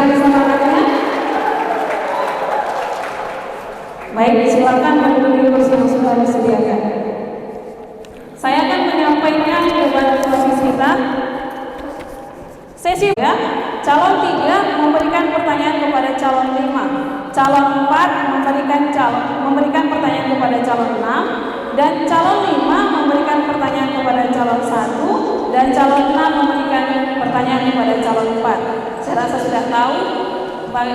Silakan disampaikannya. Baik, silakan berdiri kursi yang sudah disediakan. Saya akan menyampaikan beban proses kita. Sesi ya, calon 3 memberikan pertanyaan kepada calon 5, calon 4 memberikan pertanyaan kepada calon 6, dan calon 5 memberikan pertanyaan kepada calon 1, dan calon 6 memberikan pertanyaan kepada calon 4. Saya rasa sudah tahu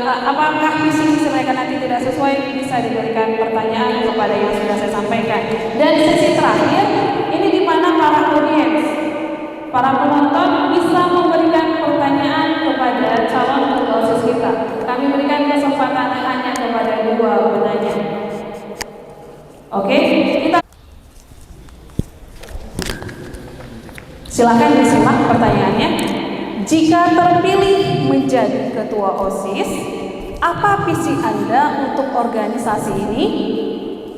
apakah visi mereka nanti tidak sesuai, bisa diberikan pertanyaan kepada yang sudah saya sampaikan. Dan sesi terakhir ini di mana para audiens, para penonton bisa memberikan pertanyaan kepada calon OSIS kita. Kami berikan kesempatan hanya kepada 2 penanya. Oke, kita silakan disimak pertanyaannya. Jika terpilih menjadi ketua OSIS, apa visi Anda untuk organisasi ini?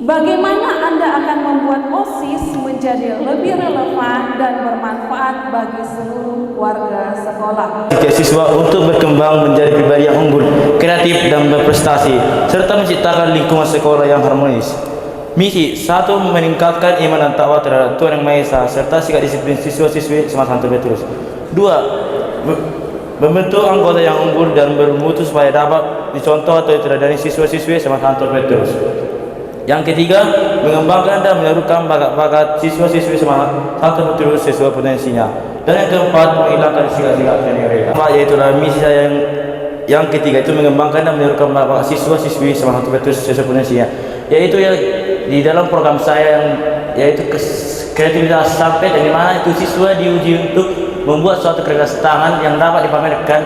Bagaimana Anda akan membuat OSIS menjadi lebih relevan dan bermanfaat bagi seluruh warga sekolah? Siswa untuk berkembang menjadi pribadi yang unggul, kreatif dan berprestasi, serta menciptakan lingkungan sekolah yang harmonis. Misi 1. Meningkatkan iman dan takwa terhadap Tuhan Yang Maha Esa serta sikap disiplin siswa-siswi SMA Santo Petrus. 2. Membentuk anggota yang unggul dan bermutu supaya dapat dicontoh atau diteladani siswa-siswi SMA Santo Petrus. Yang ketiga, mengembangkan dan menyalurkan bakat-bakat siswa-siswi SMA Santo Petrus sesuai potensinya. Dan yang keempat, menghilangkan sikap-sikap mereka. Yaitu misi saya yang ketiga itu mengembangkan dan menyalurkan bakat siswa-siswi SMA Santo Petrus sesuai potensinya. Yaitu ya di dalam program saya yang yaitu kreativitas sampai dari mana itu siswa diuji untuk membuat suatu karya tangan yang dapat dipamerkan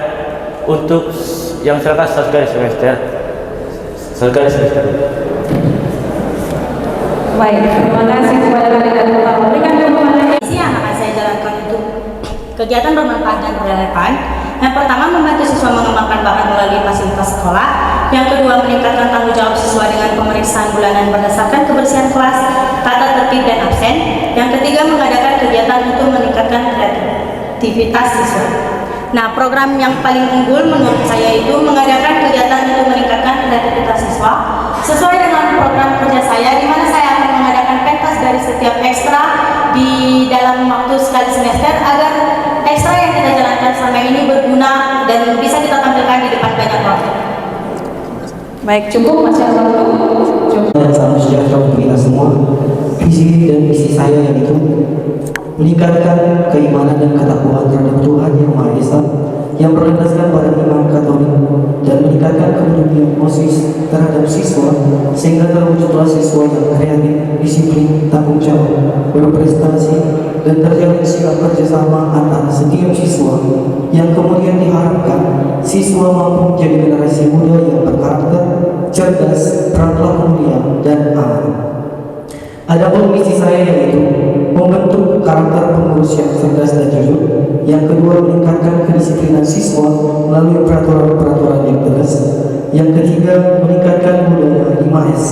untuk yang selesai sekali semester. Baik, terima kasih kepada kandidat utama. Berikan dukungan. Isi yang akan saya jalankan untuk kegiatan bermanfaat dan relevan. Yang pertama, membantu siswa mengembangkan bakat melalui fasilitas sekolah. Yang kedua, meningkatkan tanggung jawab siswa dengan pemeriksaan bulanan berdasarkan kebersihan kelas, tata tertib dan absen. Yang ketiga, mengadakan kegiatan untuk meningkatkan kreativitas siswa. Nah, program yang paling unggul menurut saya itu mengadakan kegiatan untuk meningkatkan kreativitas siswa sesuai dengan program kerja saya, di mana saya akan mengadakan pentas dari setiap ekstra di dalam waktu sekali semester agar ekstra yang kita jalankan selama ini berguna dan bisa kita tampilkan di depan banyak orang. Baik, cukup Mas Yarwanto. Salam sejahtera untuk kita semua. Visi dan misi saya yaitu meningkatkan keimanan dan ketakwaan terhadap Tuhan Yang Maha Esa yang berlandaskan pada iman Katolik dan meningkatkan kepedulian OSIS terhadap siswa sehingga terwujudlah siswa yang kreatif, disiplin, tanggung jawab, berprestasi, dan terjalin sikap kerjasama antara setiap siswa yang kemudian diharapkan siswa mampu menjadi generasi muda yang berkarakter, cerdas, berakhlak mulia, dan amanah. Adapun misi saya yaitu membentuk karakter pengurus yang cerdas dan jujur. Yang kedua, meningkatkan kedisiplinan siswa melalui peraturan-peraturan yang tegas. Yang ketiga, meningkatkan budaya 5S,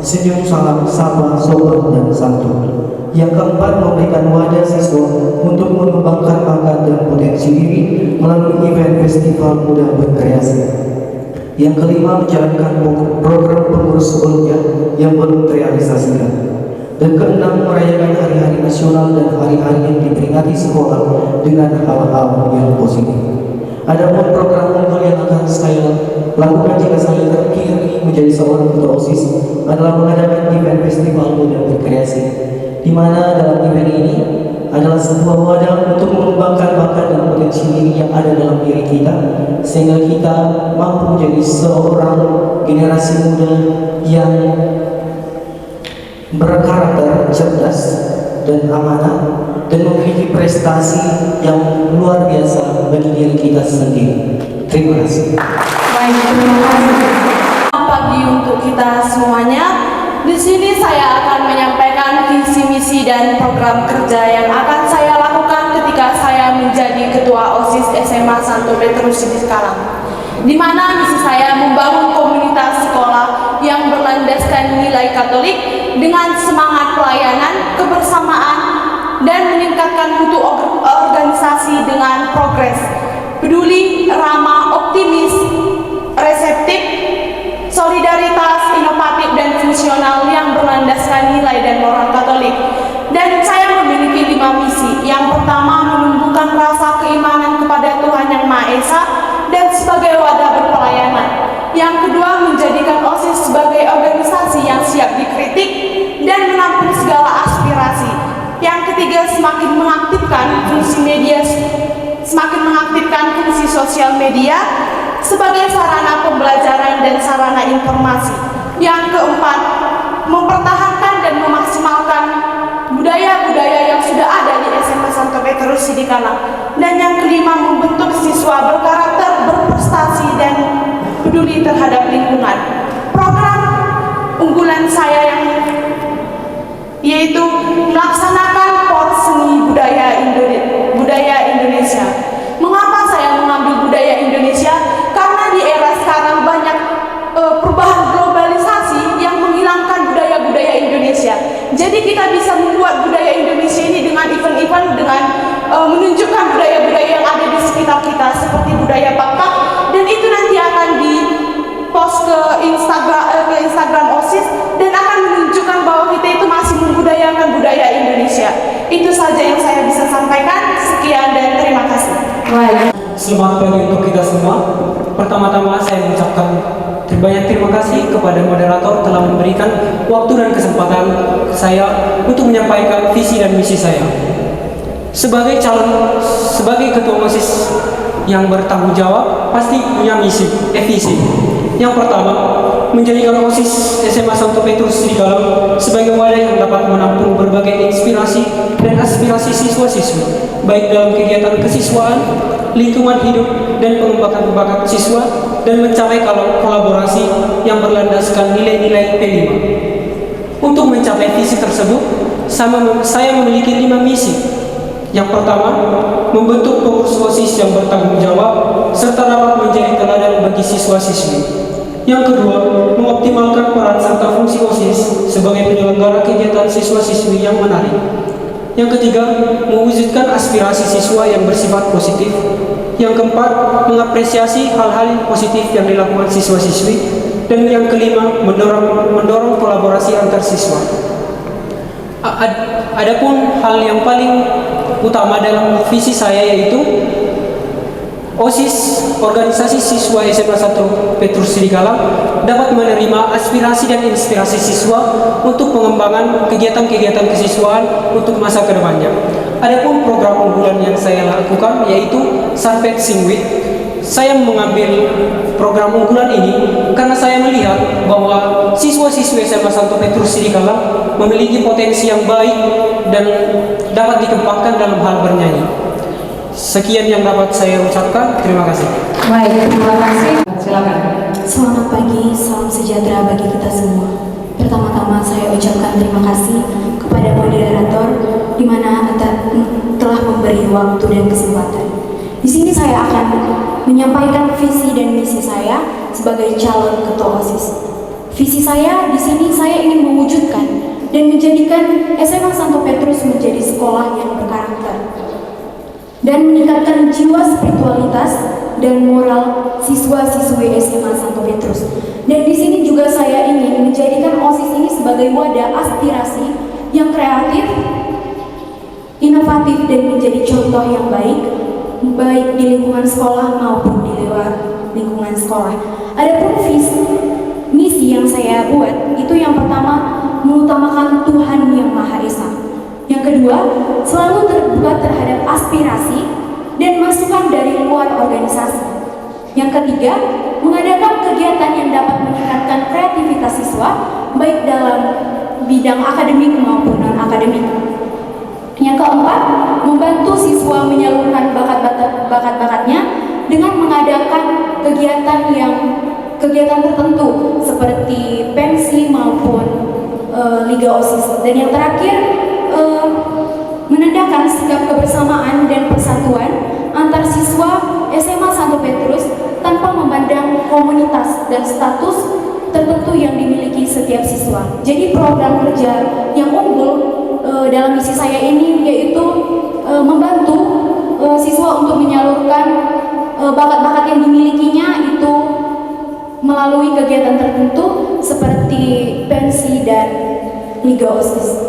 senyum, salam, sapa, sopan, dan santun. Yang keempat, memberikan wadah siswa untuk mengembangkan bakat dan potensi diri melalui event festival muda berkreasi. Yang kelima, menjalankan program pengurus sebelumnya yang belum terrealisasikan. Dan keenam, merayakan hari-hari nasional dan hari-hari yang diperingati sekolah dengan hal-hal yang positif. Adapun program unggul yang akan saya lakukan jika saya terpilih menjadi seorang ketua OSIS adalah mengadakan event festival muda berkreasi, di mana dalam event ini adalah sebuah wadah untuk mengembangkan bakat dan potensi diri yang ada dalam diri kita, sehingga kita mampu menjadi seorang generasi muda yang berkarakter, cerdas, dan amanah, dan memiliki prestasi yang luar biasa bagi diri kita sendiri. Terima kasih. Baik, terima kasih. Pagi untuk kita semuanya. Di sini saya akan menyampaikan visi misi dan program kerja yang akan saya lakukan ketika saya menjadi ketua OSIS SMA Santo Petrus di Cikarang. Di mana misi saya membangun komunitas sekolah yang berlandaskan nilai Katolik dengan semangat pelayanan, kebersamaan, dan meningkatkan mutu organisasi dengan progres, peduli, ramah, optimis, nilai dan moral Katolik. Dan saya memiliki 5 misi. Yang pertama, menumbuhkan rasa keimanan kepada Tuhan Yang Maha Esa dan sebagai wadah berpelayanan. Yang kedua, menjadikan OSIS sebagai organisasi yang siap dikritik dan menampung segala aspirasi. Yang ketiga, semakin mengaktifkan fungsi sosial media sebagai sarana pembelajaran dan sarana informasi. Yang keempat, mempertahankan dan memaksimalkan budaya-budaya yang sudah ada di SMA Santo Petrus Sidikalang. Dan yang kelima, membentuk siswa berkarakter, berprestasi, dan peduli terhadap lingkungan. Program unggulan saya yang yaitu melaksanakan POT Seni Budaya Indonesia. Mengapa saya mengambil budaya Indonesia? Karena di era sekarang banyak perubahan globalisasi yang menghilangkan budaya-budaya Indonesia. Jadi kita bisa membuat budaya Indonesia ini dengan event-event, dengan menunjukkan budaya-budaya yang ada di sekitar kita, seperti budaya Batak, dan itu nanti akan di-post ke Instagram OSIS dan akan menunjukkan bahwa kita itu masih membudayakan budaya Indonesia. Itu saja yang saya bisa sampaikan. Sekian dan terima kasih. Selamat pagi untuk kita semua. Pertama-tama saya mengucapkan banyak terima kasih kepada moderator telah memberikan waktu dan kesempatan saya untuk menyampaikan visi dan misi saya. Sebagai ketua OSIS yang bertanggung jawab pasti punya visi. Yang pertama, menjadikan OSIS SMA Santo Petrus Sidikalang sebagai wadah yang dapat menampung berbagai inspirasi dan aspirasi siswa-siswi, baik dalam kegiatan kesiswaan, lingkungan hidup, dan pengembangan bakat siswa, dan mencapai kolaborasi yang berlandaskan nilai-nilai P5. Untuk mencapai visi tersebut, saya memiliki 5 misi. Yang pertama, membentuk pengurus OSIS yang bertanggung jawab serta dapat menjadi teladan bagi siswa-siswi. Yang kedua, mengoptimalkan peran serta fungsi OSIS sebagai penyelenggara kegiatan siswa-siswi yang menarik. Yang ketiga, mewujudkan aspirasi siswa yang bersifat positif. Yang keempat, mengapresiasi hal-hal positif yang dilakukan siswa-siswi. Dan yang kelima, mendorong kolaborasi antar siswa. Adapun hal yang paling utama dalam visi saya yaitu OSIS, organisasi siswa SMA Santo Petrus Sidikalang, dapat menerima aspirasi dan inspirasi siswa untuk pengembangan kegiatan-kegiatan kesiswaan untuk masa kedepannya. Adapun program unggulan yang saya lakukan yaitu Sanpet Singwit. Saya mengambil program unggulan ini karena saya melihat bahwa siswa-siswi SMA Santo Petrus Sidikalang memiliki potensi yang baik dan dapat dikembangkan dalam hal bernyanyi. Sekian yang dapat saya ucapkan. Terima kasih. Baik, terima kasih. Silakan. Selamat pagi, salam sejahtera bagi kita semua. Pertama-tama saya ucapkan terima kasih kepada moderator di mana telah memberi waktu dan kesempatan. Di sini saya akan menyampaikan visi dan misi saya sebagai calon ketua OSIS. Visi saya di sini saya ingin mewujudkan dan menjadikan SMA Santo Petrus menjadi sekolah yang berkarakter dan meningkatkan jiwa spiritualitas dan moral siswa-siswi SMA Santo Petrus. Dan di sini juga saya ingin menjadikan OSIS ini sebagai wadah aspirasi yang kreatif, inovatif, dan menjadi contoh yang baik di lingkungan sekolah maupun di luar lingkungan sekolah. Adapun misi yang saya buat itu yang pertama, mengutamakan Tuhan Yang Maha Esa. Yang kedua, selalu terbuka terhadap aspirasi dan masukan dari luar organisasi. Yang ketiga, mengadakan kegiatan yang dapat meningkatkan kreativitas siswa baik dalam bidang akademik maupun non-akademik. Yang keempat, membantu siswa menyalurkan bakat-bakatnya dengan mengadakan kegiatan tertentu seperti pensi maupun Liga OSIS. Dan yang terakhir, menandakan sikap kebersamaan dan persatuan antar siswa SMA Santo Petrus tanpa memandang komunitas dan status tertentu yang dimiliki setiap siswa. Jadi program kerja yang unggul dalam misi saya ini yaitu membantu siswa untuk menyalurkan bakat-bakat yang dimilikinya itu melalui kegiatan tertentu seperti pensi dan Liga OSIS.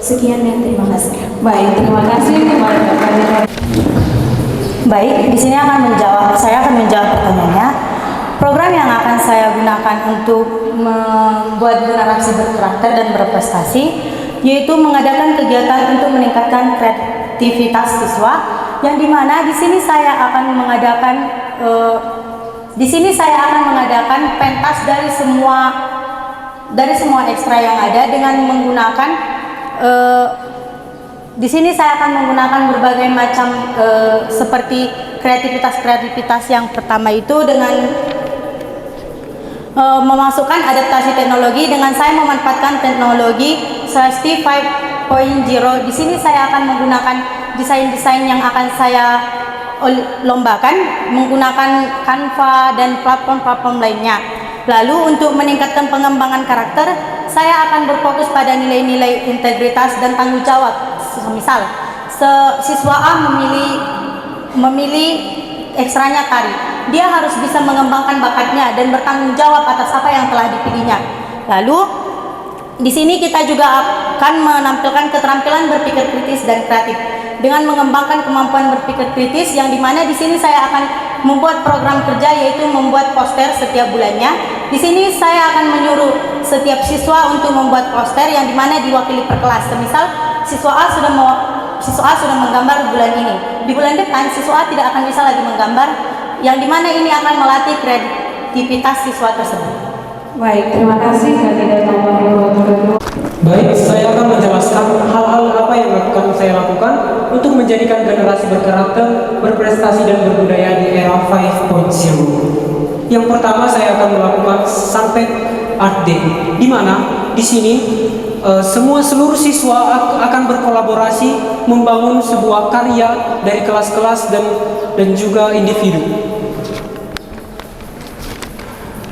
Sekian dan terima kasih. Baik, terima kasih kepada Bapak. Baik, di sini saya akan menjawab pertanyaannya. Program yang akan saya gunakan untuk membuat generasi berkarakter dan berprestasi yaitu mengadakan kegiatan untuk meningkatkan kreativitas siswa, yang dimana di sini saya akan mengadakan pentas dari semua ekstra yang ada dengan menggunakan di sini saya akan menggunakan berbagai macam seperti kreativitas yang pertama itu dengan memasukkan adaptasi teknologi dengan saya memanfaatkan teknologi SLAST 5.0. Di sini saya akan menggunakan desain-desain yang akan saya lombakan menggunakan Canva dan platform-platform lainnya. Lalu untuk meningkatkan pengembangan karakter, saya akan berfokus pada nilai-nilai integritas dan tanggung jawab. Misal, siswa A memilih ekstranya tari. Dia harus bisa mengembangkan bakatnya dan bertanggung jawab atas apa yang telah dipilihnya. Lalu di sini kita juga akan menampilkan keterampilan berpikir kritis dan kreatif dengan mengembangkan kemampuan berpikir kritis, yang dimana di sini saya akan membuat program kerja yaitu membuat poster setiap bulannya. Di sini saya akan menyuruh setiap siswa untuk membuat poster yang dimana diwakili per kelas. Semisal siswa A sudah menggambar bulan ini, di bulan depan siswa A tidak akan bisa lagi menggambar, yang dimana ini akan melatih kreativitas siswa tersebut. Baik, terima kasih kandidat nomor 2. Baik, saya akan menjelaskan hal-hal apa yang akan saya lakukan untuk menjadikan generasi berkarakter, berprestasi dan berbudaya di era 5.0. Yang pertama saya akan melakukan Sanpet Art Day, di mana di sini seluruh siswa akan berkolaborasi membangun sebuah karya dari kelas-kelas dan juga individu.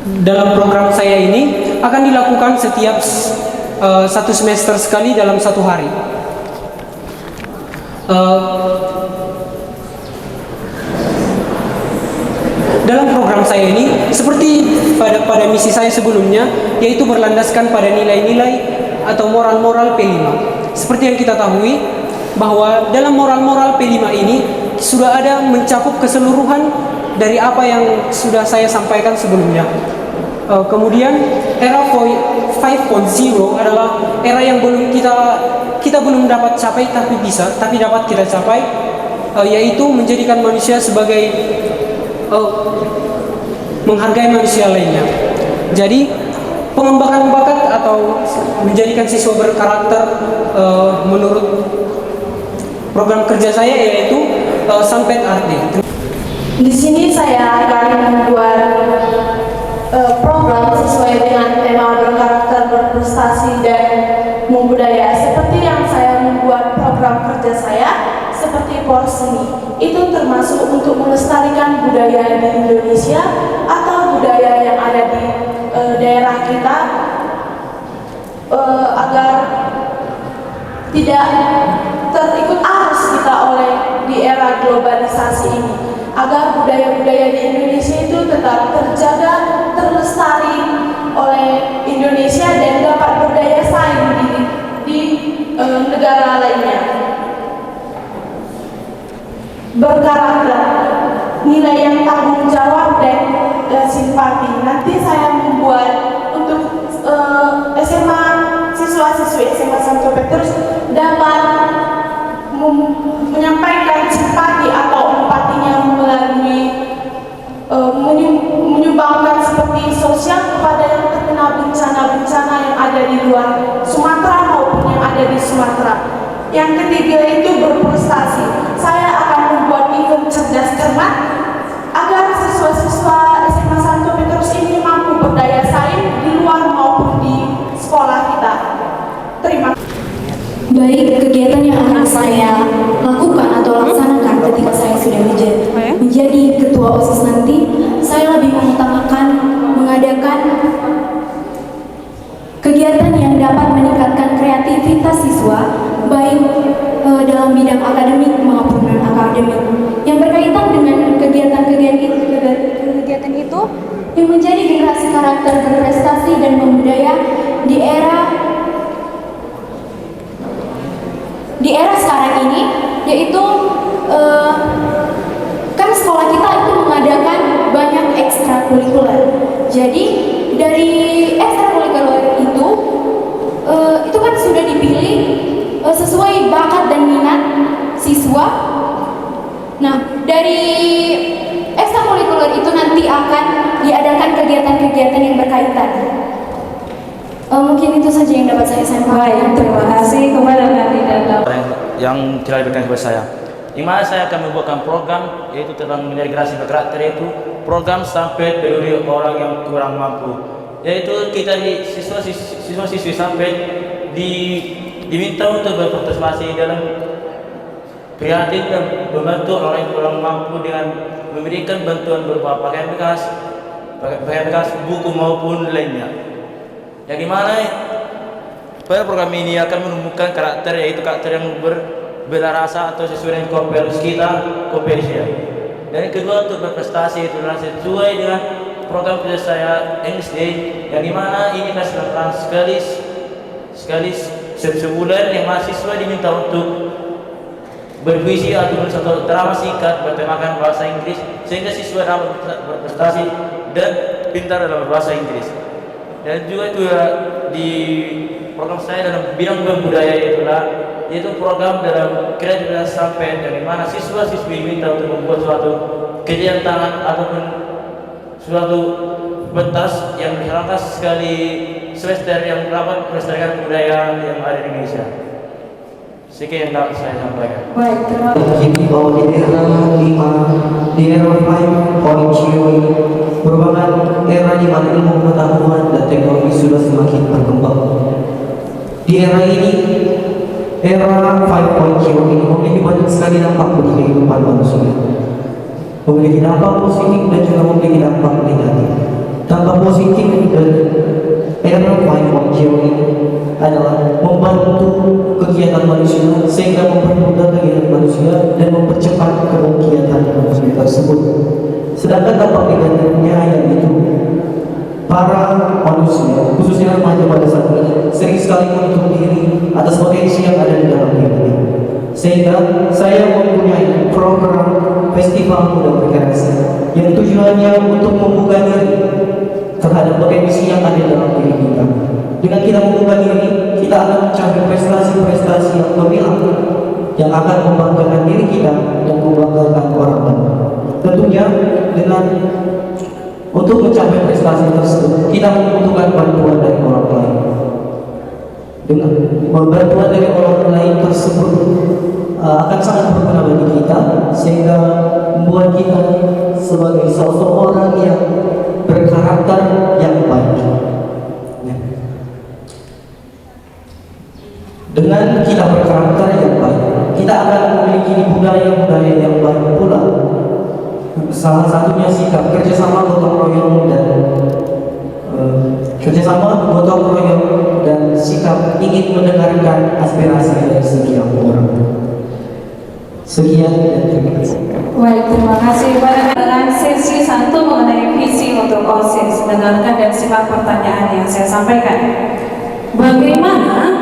Dalam program saya ini akan dilakukan setiap satu semester sekali dalam satu hari. Dalam program saya ini, seperti pada misi saya sebelumnya, yaitu berlandaskan pada nilai-nilai atau moral-moral P5. Seperti yang kita tahu bahwa dalam moral-moral P5 ini sudah ada mencakup keseluruhan dari apa yang sudah saya sampaikan sebelumnya. Kemudian era 5.0 adalah era yang belum kita belum dapat capai tapi dapat kita capai, yaitu menjadikan manusia sebagai menghargai manusia lainnya. Jadi pengembangan bakat atau menjadikan siswa berkarakter menurut program kerja saya yaitu Sanpet Art Day. Di sini saya akan membuat program sesuai dengan tema berkarakter, berprestasi dan membudaya. Seperti yang saya membuat program kerja saya seperti Porseni, itu termasuk untuk melestarikan budaya di Indonesia atau budaya yang ada di daerah kita agar tidak terikut arus kita oleh di era globalisasi ini, agar budaya-budaya di Indonesia itu tetap terjaga, terlestari oleh Indonesia dan dapat berdaya saing di negara lainnya. Berkarakter, nilai yang tanggung jawab dan simpati. Nanti saya membuat untuk SMA, siswa-siswi SMA Santo Petrus dapat menyampaikan simpati atau empatinya melalui menyumbangkan seperti sosial kepada yang terkena bencana-bencana yang ada di luar Sumatera maupun yang ada di Sumatera. Yang ketiga itu berprestasi. Saya akan membuat event cerdas cermat agar siswa-siswa SMA Santo Petrus ini mampu berdaya saing di luar maupun di sekolah kita. Terima kasih. Baik, kegiatan yang akan saya lakukan atau laksanakan ketika saya sudah menjadi ketua OSIS nanti, saya lebih mengutamakan mengadakan kegiatan yang dapat meningkatkan kreativitas siswa, baik dalam bidang akademik maupun non-akademik, yang berkaitan dengan kegiatan itu yang menjadi generasi karakter berprestasi dan membudaya di era di era sekarang ini, yaitu kan sekolah kita itu mengadakan banyak ekstrakurikuler. Jadi dari ekstrakurikuler itu kan sudah dipilih sesuai bakat dan minat siswa. Nah, dari ekstrakurikuler itu nanti akan diadakan kegiatan-kegiatan yang berkaitan. Mungkin itu saja yang dapat saya sampaikan. Baik, terima kasih kepada kandidat yang telah diberikan kepada saya. Di mana saya akan membuatkan program yaitu tentang menjadi generasi berkarakter, yaitu program sampai peduli orang yang kurang mampu. Yaitu kita di siswa-siswi sampai diminta untuk berpartisipasi dalam prihatin dan membantu orang yang kurang mampu dengan memberikan bantuan berupa pakaian bekas, buku maupun lainnya. Yang dimana pada program ini akan menemukan karakter, yaitu karakter yang berrasa atau sesuai dengan kompetensi. Dan yang kedua untuk berprestasi itu adalah sesuai dengan program kerja saya English Day, yang dimana ini kan dilakukan sekali sebulan, yang mahasiswa diminta untuk berpuisi atau satu drama singkat bertemakan bahasa Inggris, sehingga siswa dapat berprestasi dan pintar dalam bahasa Inggris. Dan juga itu di program saya dalam bidang budaya yaitu program dalam kreativitas sampai dari mana siswa-siswi diminta untuk membuat suatu kerjaan tangan ataupun suatu pentas yang diserangkan sekali semester yang dapat melestarikan budaya yang ada di Indonesia. Sekian yang dapat saya sampaikan. Baik, terima kasih. Kini bahwa di era 5, di era 5.0 ini merupakan era di mana ilmu pengetahuan dan teknologi sudah semakin berkembang. Di era ini, era 5.0 ini memiliki banyak sekali dampak bagi kehidupan manusia. Memiliki dampak positif dan juga memiliki dampak negatif. Dampak positif dari era 5.0 ini adalah membantu kegiatan manusia sehingga mempermudah kegiatan manusia dan mempercepat kegiatan manusia tersebut. Sedangkan dampak negatifnya yaitu para manusia, khususnya remaja pada saat ini, sering sekali menutup diri atas potensi yang ada di dalam dirinya. Sehingga saya mempunyai program Festival Muda Berkreasi yang tujuannya untuk membuka diri terhadap potensi yang ada dalam diri kita. Dengan kita membuka diri, kita akan mencapai prestasi-prestasi yang gemilang yang akan membanggakan diri kita dan membanggakan orang lain. Tentunya dengan untuk mencapai prestasi tersebut, kita membutuhkan bantuan dari orang lain. Dengan bantuan dari orang lain tersebut akan sangat berguna bagi kita, sehingga membuat kita sebagai sosok orang yang berkarakter yang baik. Dengan kita berkarakter yang baik, kita akan memiliki budaya-budaya yang baik pula. Salah satunya sikap kerjasama gotong royong dan sikap ingin mendengarkan aspirasi dari setiap orang. Sekian dan terima kasih. Baik, terima kasih. Dengan sesi 1 mengenai visi untuk OSIS, dengarkan dan simak pertanyaan yang saya sampaikan. Bagaimana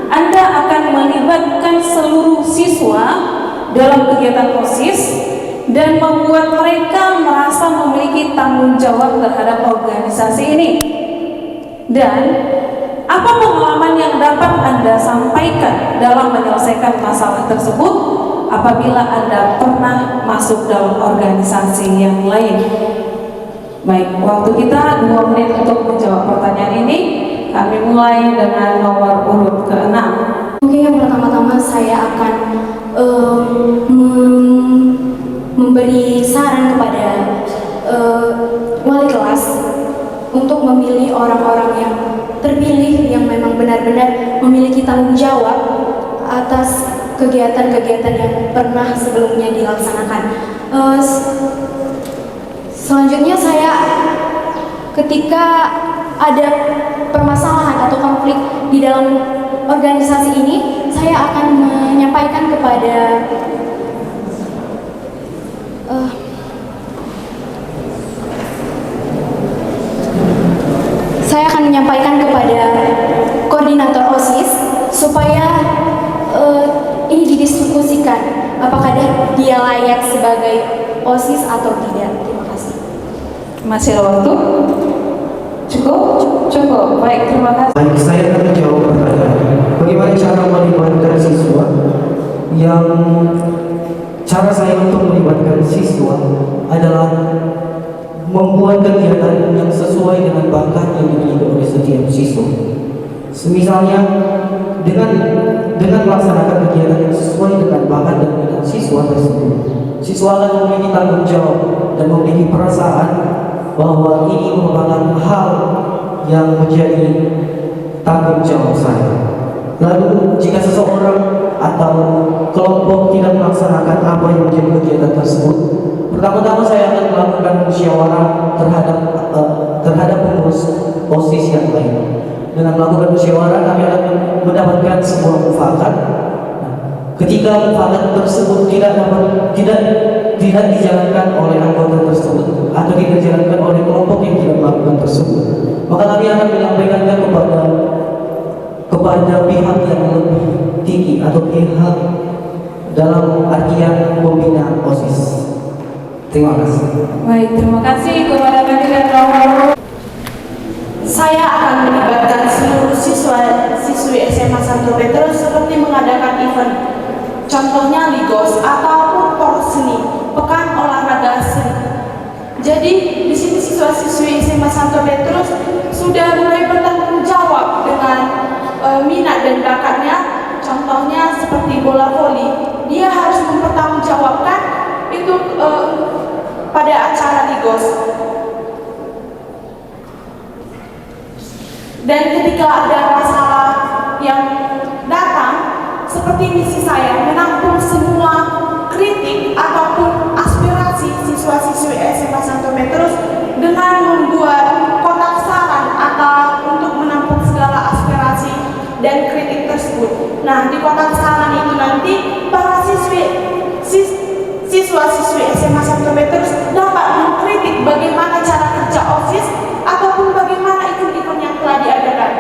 Anda akan melibatkan seluruh siswa dalam kegiatan OSIS dan membuat mereka merasa memiliki tanggung jawab terhadap organisasi ini? Dan apa pengalaman yang dapat Anda sampaikan dalam menyelesaikan masalah tersebut apabila Anda pernah masuk dalam organisasi yang lain? Baik, waktu kita 2 menit untuk menjawab pertanyaan ini. Kami mulai dengan nomor urut ke-6. Mungkin yang pertama-tama saya akan memberi saran kepada wali kelas untuk memilih orang-orang yang terpilih yang memang benar-benar memiliki tanggung jawab atas kegiatan-kegiatan yang pernah sebelumnya dilaksanakan. Selanjutnya saya ketika ada permasalahan atau konflik di dalam organisasi ini, saya akan menyampaikan kepada koordinator OSIS supaya apakah dia layak sebagai OSIS atau tidak. Terima kasih. Masih ada waktu? Cukup. Baik, terima kasih. Baik, saya akan menjawab pertanyaan. Bagaimana cara melibatkan siswa? Cara saya untuk melibatkan siswa adalah membuat kegiatan yang sesuai dengan bakat yang dimiliki oleh setiap siswa. Misalnya dengan melaksanakan kegiatan yang sesuai dengan bakat dan minat siswa tersebut, siswa akan memiliki tanggung jawab dan memiliki perasaan bahwa ini merupakan hal yang menjadi tanggung jawab saya. Lalu jika seseorang atau kelompok tidak melaksanakan apa yang menjadi kegiatan tersebut, pertama-tama saya akan melakukan musyawarah terhadap pengurus OSIS yang lain. Dengan melakukan musyawarah kami akan mendapatkan sebuah mufakat. Ketika mufakat tersebut tidak dijalankan oleh anggota tersebut atau tidak dijalankan oleh kelompok yang tidak melakukan tersebut, maka kami akan menyampaikannya kepada pihak yang lebih tinggi atau pihak dalam artian pembina OSIS. Terima kasih. Baik, terima kasih kepada kandidat nomor. Saya akan melibatkan seluruh siswi SMA Santo Petrus seperti mengadakan event, contohnya Ligos ataupun Porseni, pekan olahraga seni. Jadi di sini siswa-siswi SMA Santo Petrus sudah mulai bertanggung jawab dengan minat dan bakatnya. Contohnya seperti bola voli, dia harus mempertanggungjawabkan itu pada acara Ligos. Dan ketika ada masalah yang datang, seperti misi saya menampung semua kritik ataupun aspirasi siswa-siswi SMA Santo Petrus dengan membuat kotak saran atau untuk menampung segala aspirasi dan kritik tersebut. Nah, di kotak saran itu nanti para siswa-siswi SMA Santo Petrus dapat mengkritik bagaimana cara kerja OSIS ataupun bagaimana event-event yang telah diadakan.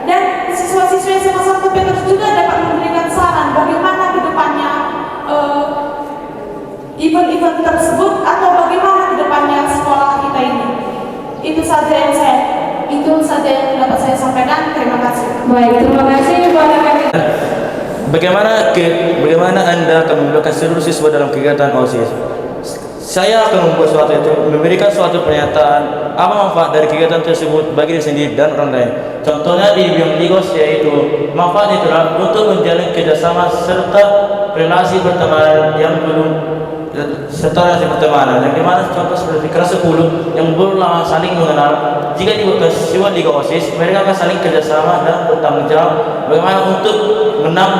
Dan siswa-siswi SMA Santo Petrus juga dapat memberikan saran bagaimana ke depannya event-event tersebut atau bagaimana ke depannya sekolah kita ini. Itu saja yang dapat saya sampaikan. Terima kasih. Baik, terima kasih kepada kandidat. Bagaimana Anda akan melibatkan seluruh siswa dalam kegiatan OSIS? Saya akan membuat suatu itu, memberikan suatu pernyataan apa manfaat dari kegiatan tersebut bagi diri sendiri dan orang lain. Contohnya di bidang Ligos, yaitu manfaat itulah untuk menjalin kerjasama serta relasi pertemanan yang dimana contoh seperti kelas 10 yang belum lama saling mengenal. Jika dibuatkan siswa Liga OSIS, mereka akan saling kerjasama dan bertanggung jawab bagaimana untuk menang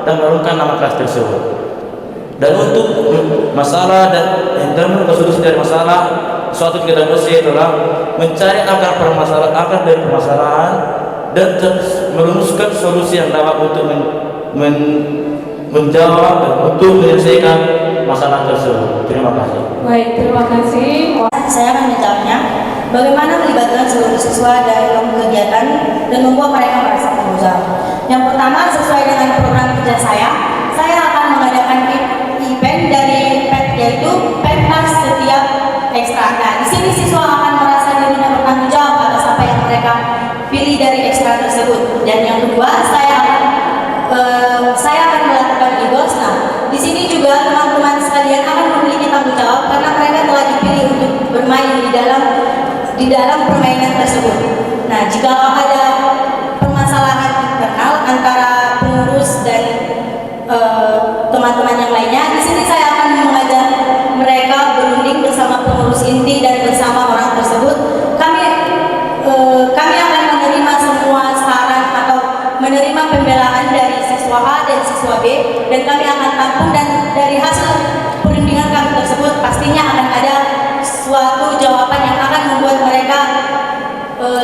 dan menurunkan nama kelas tersebut. Dan untuk masalah dan solusi dari masalah, suatu kegiatan OSIS adalah mencari akar dari permasalahan dan merumuskan solusi yang dapat untuk menjawab dan untuk menyelesaikan masalah tersebut. Terima kasih. Baik, terima kasih. Saya akan menjawabnya. Bagaimana melibatkan seluruh siswa dalam kegiatan dan membuat mereka merasa tanggung jawab. Yang pertama, sesuai dengan program kerja saya akan mengadakan event dari PET, yaitu pentas setiap ekstra. Nah, di sini siswa akan merasa dirinya bertanggung jawab atas apa yang mereka pilih dari ekstra tersebut. Dan yang kedua, saya akan melakukan Ligos. Nah, di sini juga teman-teman sekalian akan memiliki tanggung jawab karena mereka telah dipilih untuk bermain di dalam permainan tersebut. Nah, jika ada permasalahan internal antara pengurus dan teman-teman yang lainnya, di sini saya akan mengajak mereka berunding bersama pengurus inti dan bersama orang tersebut. Kami akan menerima semua saran atau menerima pembelaan dari siswa A dan siswa B, dan kami akan tampung, dan dari hasil perundingan kami tersebut pastinya akan ada suatu jawaban yang akan membuat mereka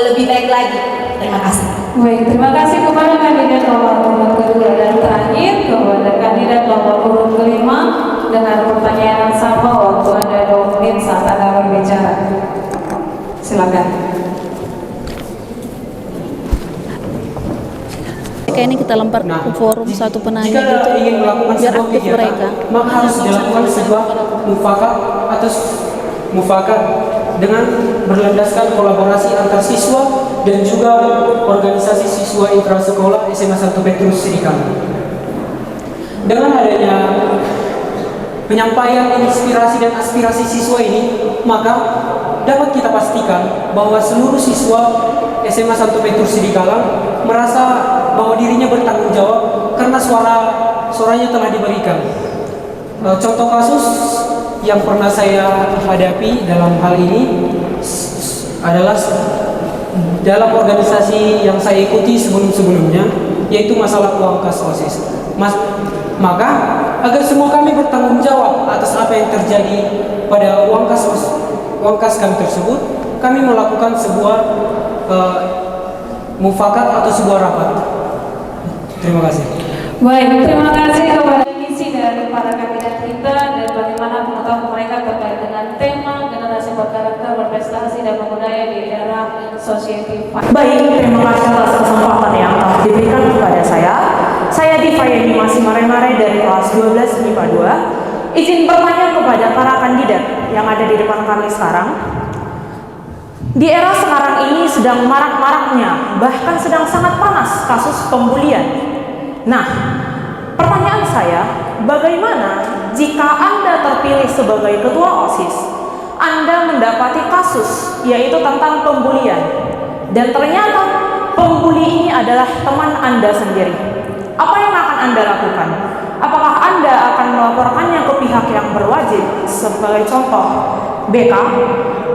lebih baik lagi. Terima kasih. Baik, terima kasih kepada kandidat nomor urut kedua dan terakhir kepada kandidat nomor urut kelima dengan pertanyaan yang sama. Waktu Anda 2 menit saat Anda berbicara. Silakan. mereka ini kita lempar ke forum satu penanya jika gitu, ingin melakukan biar sebuah aktif kegiatan, mereka. maka harus dilakukan sebuah mufakat dengan berlandaskan kolaborasi antar siswa dan juga organisasi siswa intrasekolah SMA 1 Petrus Srikala. Dengan adanya penyampaian inspirasi dan aspirasi siswa ini, maka dapat kita pastikan bahwa seluruh siswa SMA 1 Petrus Srikala merasa bahwa dirinya bertanggung jawab karena suaranya telah diberikan. Contoh kasus yang pernah saya hadapi dalam hal ini adalah dalam organisasi yang saya ikuti sebelum-sebelumnya, yaitu masalah uang kas OSIS. Maka agar semua kami bertanggung jawab atas apa yang terjadi pada uang kas kami tersebut, kami melakukan sebuah mufakat atau sebuah rapat. Terima kasih. Baik, terima kasih kepada misi dari para kandidat kita dan bagaimana pengetahuan mereka terkait dengan tema generasi berkarakter, berprestasi dan berbudaya di era society. Baik, terima kasih atas kesempatan yang telah diberikan kepada saya. Saya Diva Yani masih Mare-Mare dari kelas 12 MIPA 2. Izin bertanya kepada para kandidat yang ada di depan kami sekarang. Di era sekarang ini sedang marak-maraknya, bahkan sedang sangat panas kasus pembulian. Nah, pertanyaan saya, bagaimana jika Anda terpilih sebagai ketua OSIS, Anda mendapati kasus yaitu tentang pembulian, dan ternyata pembuli ini adalah teman Anda sendiri. Apa yang akan Anda lakukan? Apakah Anda akan melaporkannya ke pihak yang berwajib, sebagai contoh BK,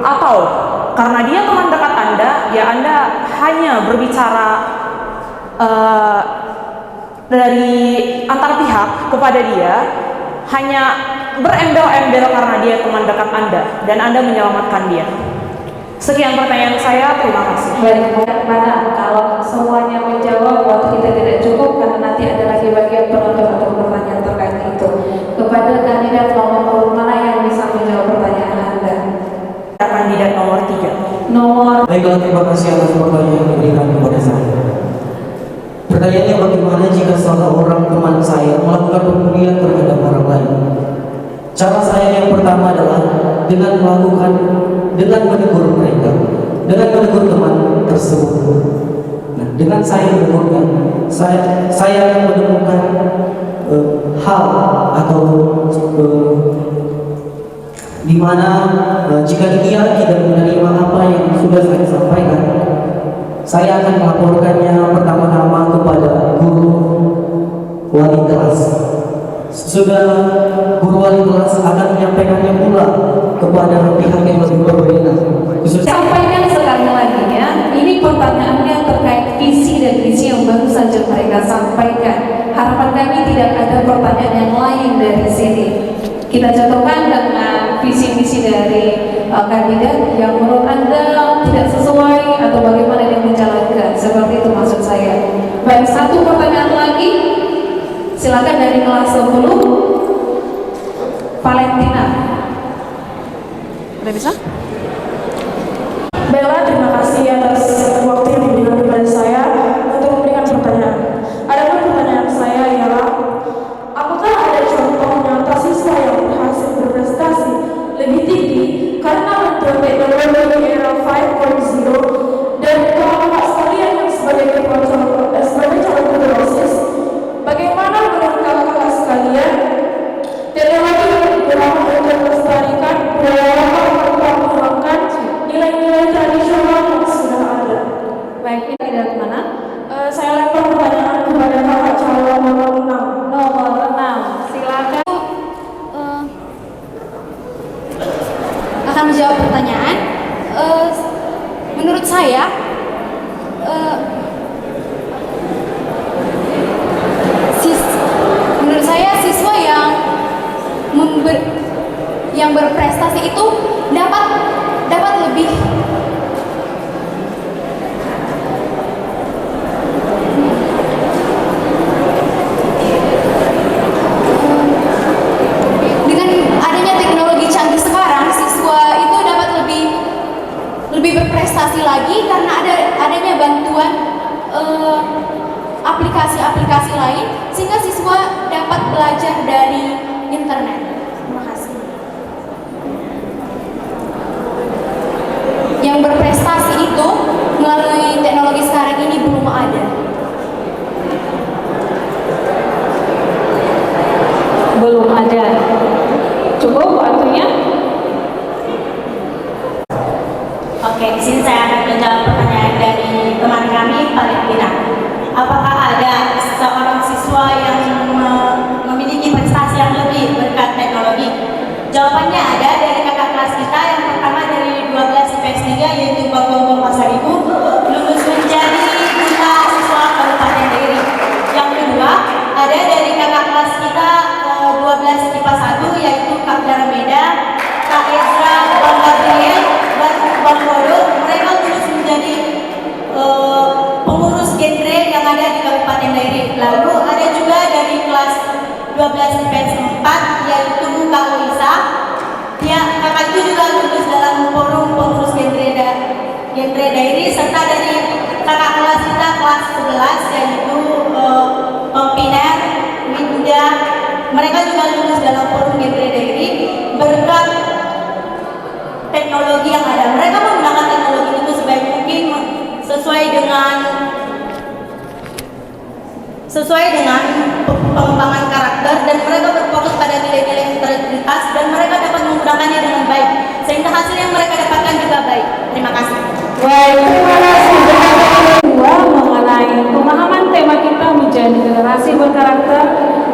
atau karena dia teman dekat Anda, ya Anda hanya berbicara dari antar pihak kepada dia, hanya berembel-embel karena dia teman dekat Anda dan Anda menyelamatkan dia. Sekian pertanyaan saya, terima kasih. Baik, mana kalau semuanya menjawab waktu kita tidak cukup karena nanti ada lagi bagian penonton untuk pertanyaan terkait itu. Kepada kandidat nomor mana yang bisa menjawab pertanyaan Anda? Kandidat nomor 3. Baiklah, terima kasih atas pertanyaan yang diberikan kepada saya. Pertanyaannya, bagaimana jika salah orang teman saya melakukan pembulian terhadap orang lain? Cara saya yang pertama adalah dengan menegur mereka, dengan menegur teman tersebut. Nah, dengan saya menegurkan, saya akan menemukan hal atau di mana jika dia tidak menerima apa yang sudah saya sampaikan, saya akan melaporkannya pertama-tama kepada guru wali kelas. Sudah guru wali kelas akan menyampaikannya pula kepada pihak yang lebih berwenang. Sampaikan sekali lagi ya, ini pertanyaannya terkait visi dan misi yang baru saja mereka sampaikan. Harapan kami tidak ada pertanyaan yang lain dari sini. Kita contohkan dengan visi misi dari kandidat yang menurut Anda tidak sesuai atau bagaimana dia menjalankan. Seperti itu maksud saya. Baik, satu pertanyaan lagi. Silakan dari kelas 10, Valentina. Udah bisa? Baiklah, terima kasih atas waktu yang diberikan kepada saya untuk memberikan pertanyaan. Adapun pertanyaan saya ialah, apakah ada contoh nyata siswa yang berhasil berprestasi lebih tinggi karena bantuan teknologi era 5.0, dan Bapak sekalian yang sebagai calon ketua OSIS, bagaimana menurut kakak-kakak sekalian teknologi yang digunakan untuk melestarikan budaya lokal tanpa menghilangkan nilai-nilai tradisional yang sudah ada? Baik, ini dari mana? Saya lempar pertanyaan kepada kakak calon nomor 6. Nomor 6, silakan. Akan menjawab pertanyaan. Menurut saya, siswa yang berprestasi itu dapat lebih dengan adanya teknologi canggih sekarang, siswa itu dapat lebih berprestasi lagi karena adanya bantuan aplikasi-aplikasi lain sehingga siswa dapat belajar dari internet. Terima kasih. Yang berprestasi itu melalui teknologi sekarang ini belum ada. Belum ada. Cukup waktunya? Oke, di sini saya akan menjawab pertanyaan dari teman kami, Valentina. Apakah ada seorang siswa yang memiliki prestasi yang lebih berkat teknologi? Jawabannya ada dari kakak kelas kita. Yang pertama dari 12 IPS 3 yaitu Bang Gonggong Pasar Ibu, lulus menjadi duta siswa Kabupaten Dairi. Yang kedua ada dari kakak kelas kita 12 IPA 1 yaitu Kak Darameda, Kak Ezra, Bang Gabriel, dan Bang Bodo. Mereka lulus menjadi pengurus genre yang ada di Kabupaten Dairi. Lalu ada juga dari kelas 12 IPS 4 yaitu Kak Luisa. Kakak itu juga lulus dalam forum pengurus genre Dairi, serta dari kakak kelas kita kelas 11 yaitu Pempiner, Winda. Mereka juga lulus dalam forum genre Dairi berkat teknologi yang ada. Mereka menggunakan teknologi itu sebaik mungkin sesuai dengan pengembangan karakter, dan mereka berfokus pada nilai-nilai integritas, dan mereka dapat menggunakannya dengan baik sehingga hasil yang mereka dapatkan juga baik. Terima kasih. Baik, terima kasih. Kedua mengenai pemahaman tema kita menjadi generasi berkarakter,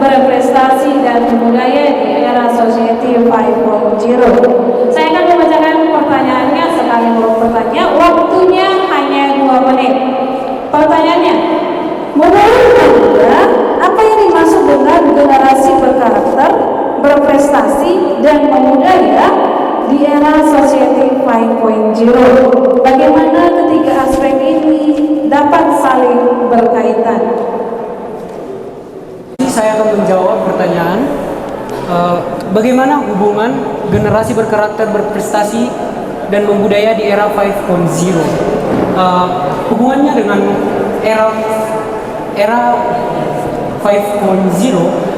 berprestasi dan berbudaya di era Society 5.0. Saya akan membacakan pertanyaannya sekali bertanya. Waktunya hanya 2 menit. Pertanyaannya, menurut Anda apa yang dimaksud dengan generasi berkarakter, berprestasi dan berbudaya di era Society 5.0? Bagaimana ketiga aspek ini dapat saling berkaitan? Saya akan menjawab pertanyaan bagaimana hubungan generasi berkarakter, berprestasi dan membudaya di era 5.0. Hubungannya dengan era 5.0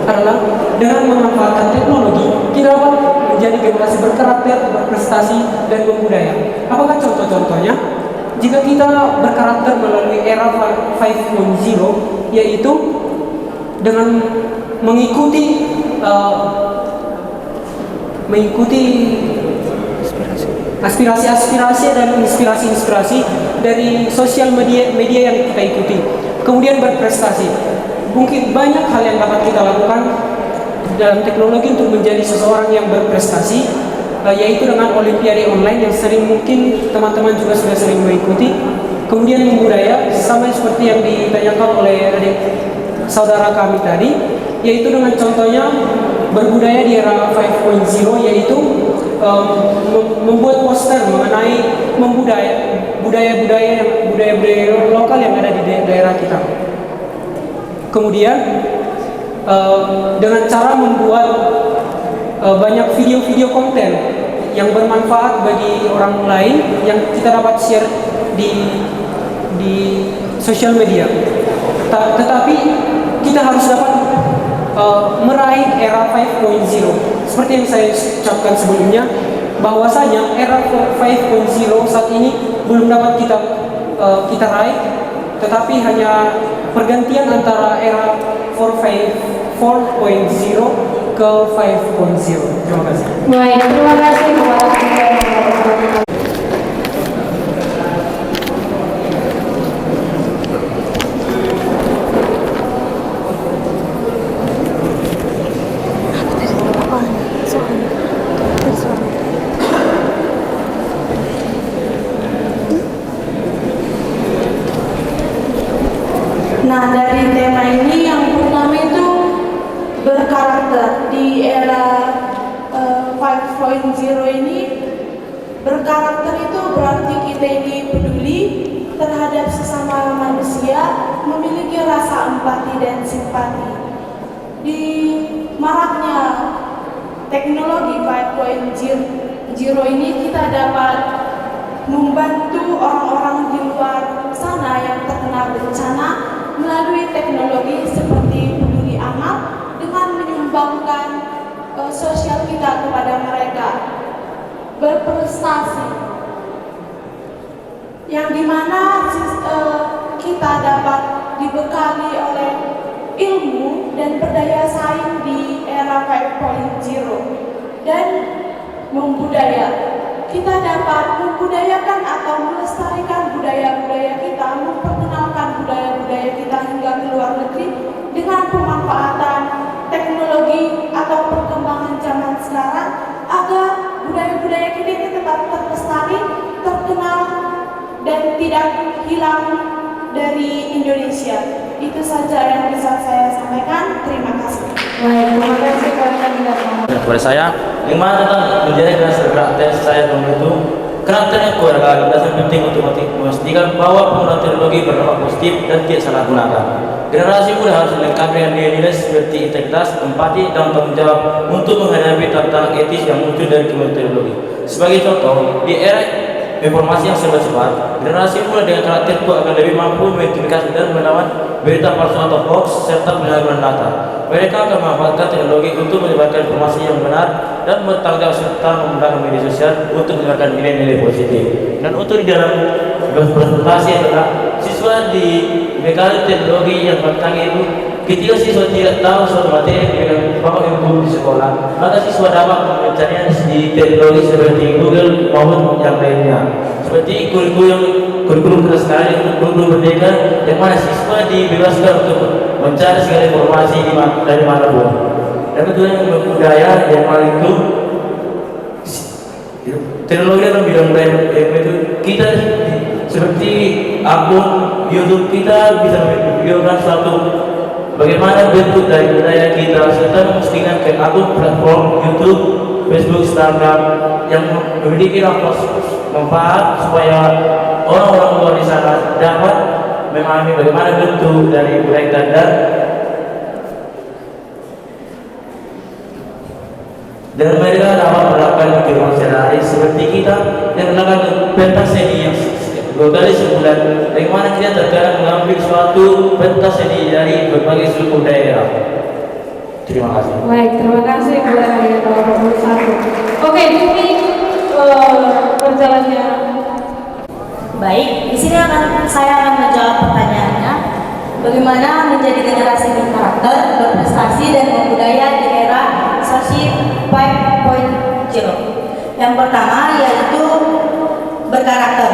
adalah dengan memanfaatkan teknologi kita dapat menjadi generasi berkarakter, berprestasi dan membudaya. Apakah contoh-contohnya? Jika kita berkarakter melalui era 5.0, yaitu dengan mengikuti aspirasi-aspirasi dan inspirasi-inspirasi dari sosial media yang kita ikuti. Kemudian berprestasi. Mungkin banyak hal yang dapat kita lakukan dalam teknologi untuk menjadi seseorang yang berprestasi, yaitu dengan olimpiade online yang sering mungkin teman-teman juga sudah sering mengikuti. Kemudian membudaya, sama seperti yang ditanyakan oleh adik saudara kami tadi, yaitu dengan contohnya berbudaya di era 5.0, yaitu membuat poster mengenai budaya-budaya lokal yang ada di daerah kita. Kemudian dengan cara membuat banyak video-video konten yang bermanfaat bagi orang lain yang kita dapat share di sosial media. Tetapi kita harus dapat meraih era 5.0. Seperti yang saya ucapkan sebelumnya, bahwasanya era 5.0 saat ini belum dapat kita raih, tetapi hanya pergantian antara era 4.0 ke 5.0. Terima kasih. Baik, terima kasih kepada Nah, dari tema ini yang pertama itu berkarakter. Di era 5.0 ini, berkarakter itu berarti kita ini peduli terhadap sesama manusia, memiliki rasa empati dan simpati. Di maraknya teknologi 5.0 ini, kita dapat membantu orang-orang di luar sana yang terkena bencana melalui teknologi seperti peduli amat dengan menyumbangkan sosial kita kepada mereka, berprestasi, yang dimana kita dapat dibekali oleh ilmu dan berdaya saing di era 5.0 dan membudaya. Kita dapat membudayakan atau melestarikan budaya-budaya kita, memperkenalkan budaya-budaya kita hingga ke luar negeri dengan pemanfaatan teknologi atau perkembangan zaman sekarang agar budaya-budaya kita ini tetap terlestari, terkenal, dan tidak hilang dari Indonesia. Itu saja yang bisa saya sampaikan. Terima kasih. Baik, terima kasih Pak Kandidat. Kepada saya, yang mana tentang menjadi dasar karakter saya itu karakternya keluarga dasar penting untuk memastikan bahwa penggunaan teknologi berdampak positif dan tidak salah gunakan. Generasi muda harus dilengkapi dengan nilai-nilai seperti integritas, empati, dan tanggung jawab untuk menghadapi tantangan etis yang muncul dari kemajuan teknologi. Sebagai contoh, di era informasi yang serba cepat, generasi muda dengan karakter itu akan lebih mampu mengidentifikasi dan melawan berita palsu atau hoax serta penyalahgunaan data. Mereka akan memanfaatkan teknologi untuk menyebarkan informasi yang benar dan bertanggung jawab serta menggunakan media sosial untuk menyebarkan nilai-nilai positif. Dan untuk di dalam presentasi adalah siswa dibekali teknologi yang bertanggung itu. Ketika siswa tidak tahu suatu materi yang bapak ibu di sekolah, maka siswa dapat mencarinya di teknologi seperti Google maupun yang lainnya. Seperti kurikulum kita sekarang yang kurikulum merdeka, yang mana siswa dibebaskan untuk mencari segala informasi dari manapun. Dan kedua yang budaya yang paling itu teknologi dalam bidang budaya itu kita seperti akun YouTube kita bisa memvideokan suatu bagaimana bentuk dari budaya kita serta memastikan ke akun platform YouTube, Facebook, Instagram yang memiliki manfaat supaya orang-orang luar di sana dapat memahami bagaimana bentuk dari budaya kita dan mereka dapat melakukan kehidupan sehari-hari seperti kita yang melakukan pentas seni yang 2 kali sebulan, bagaimana kita terkadang mengambil suatu pentas seni dari berbagai suku daerah. Terima kasih. Baik, terima kasih kepada kandidat nomor 21. Oke, ini perjalanannya. Baik, di sini saya akan menjawab pertanyaannya. Bagaimana menjadi generasi berkarakter, berprestasi, dan membudaya di era Sosial 5.0? Yang pertama yaitu berkarakter.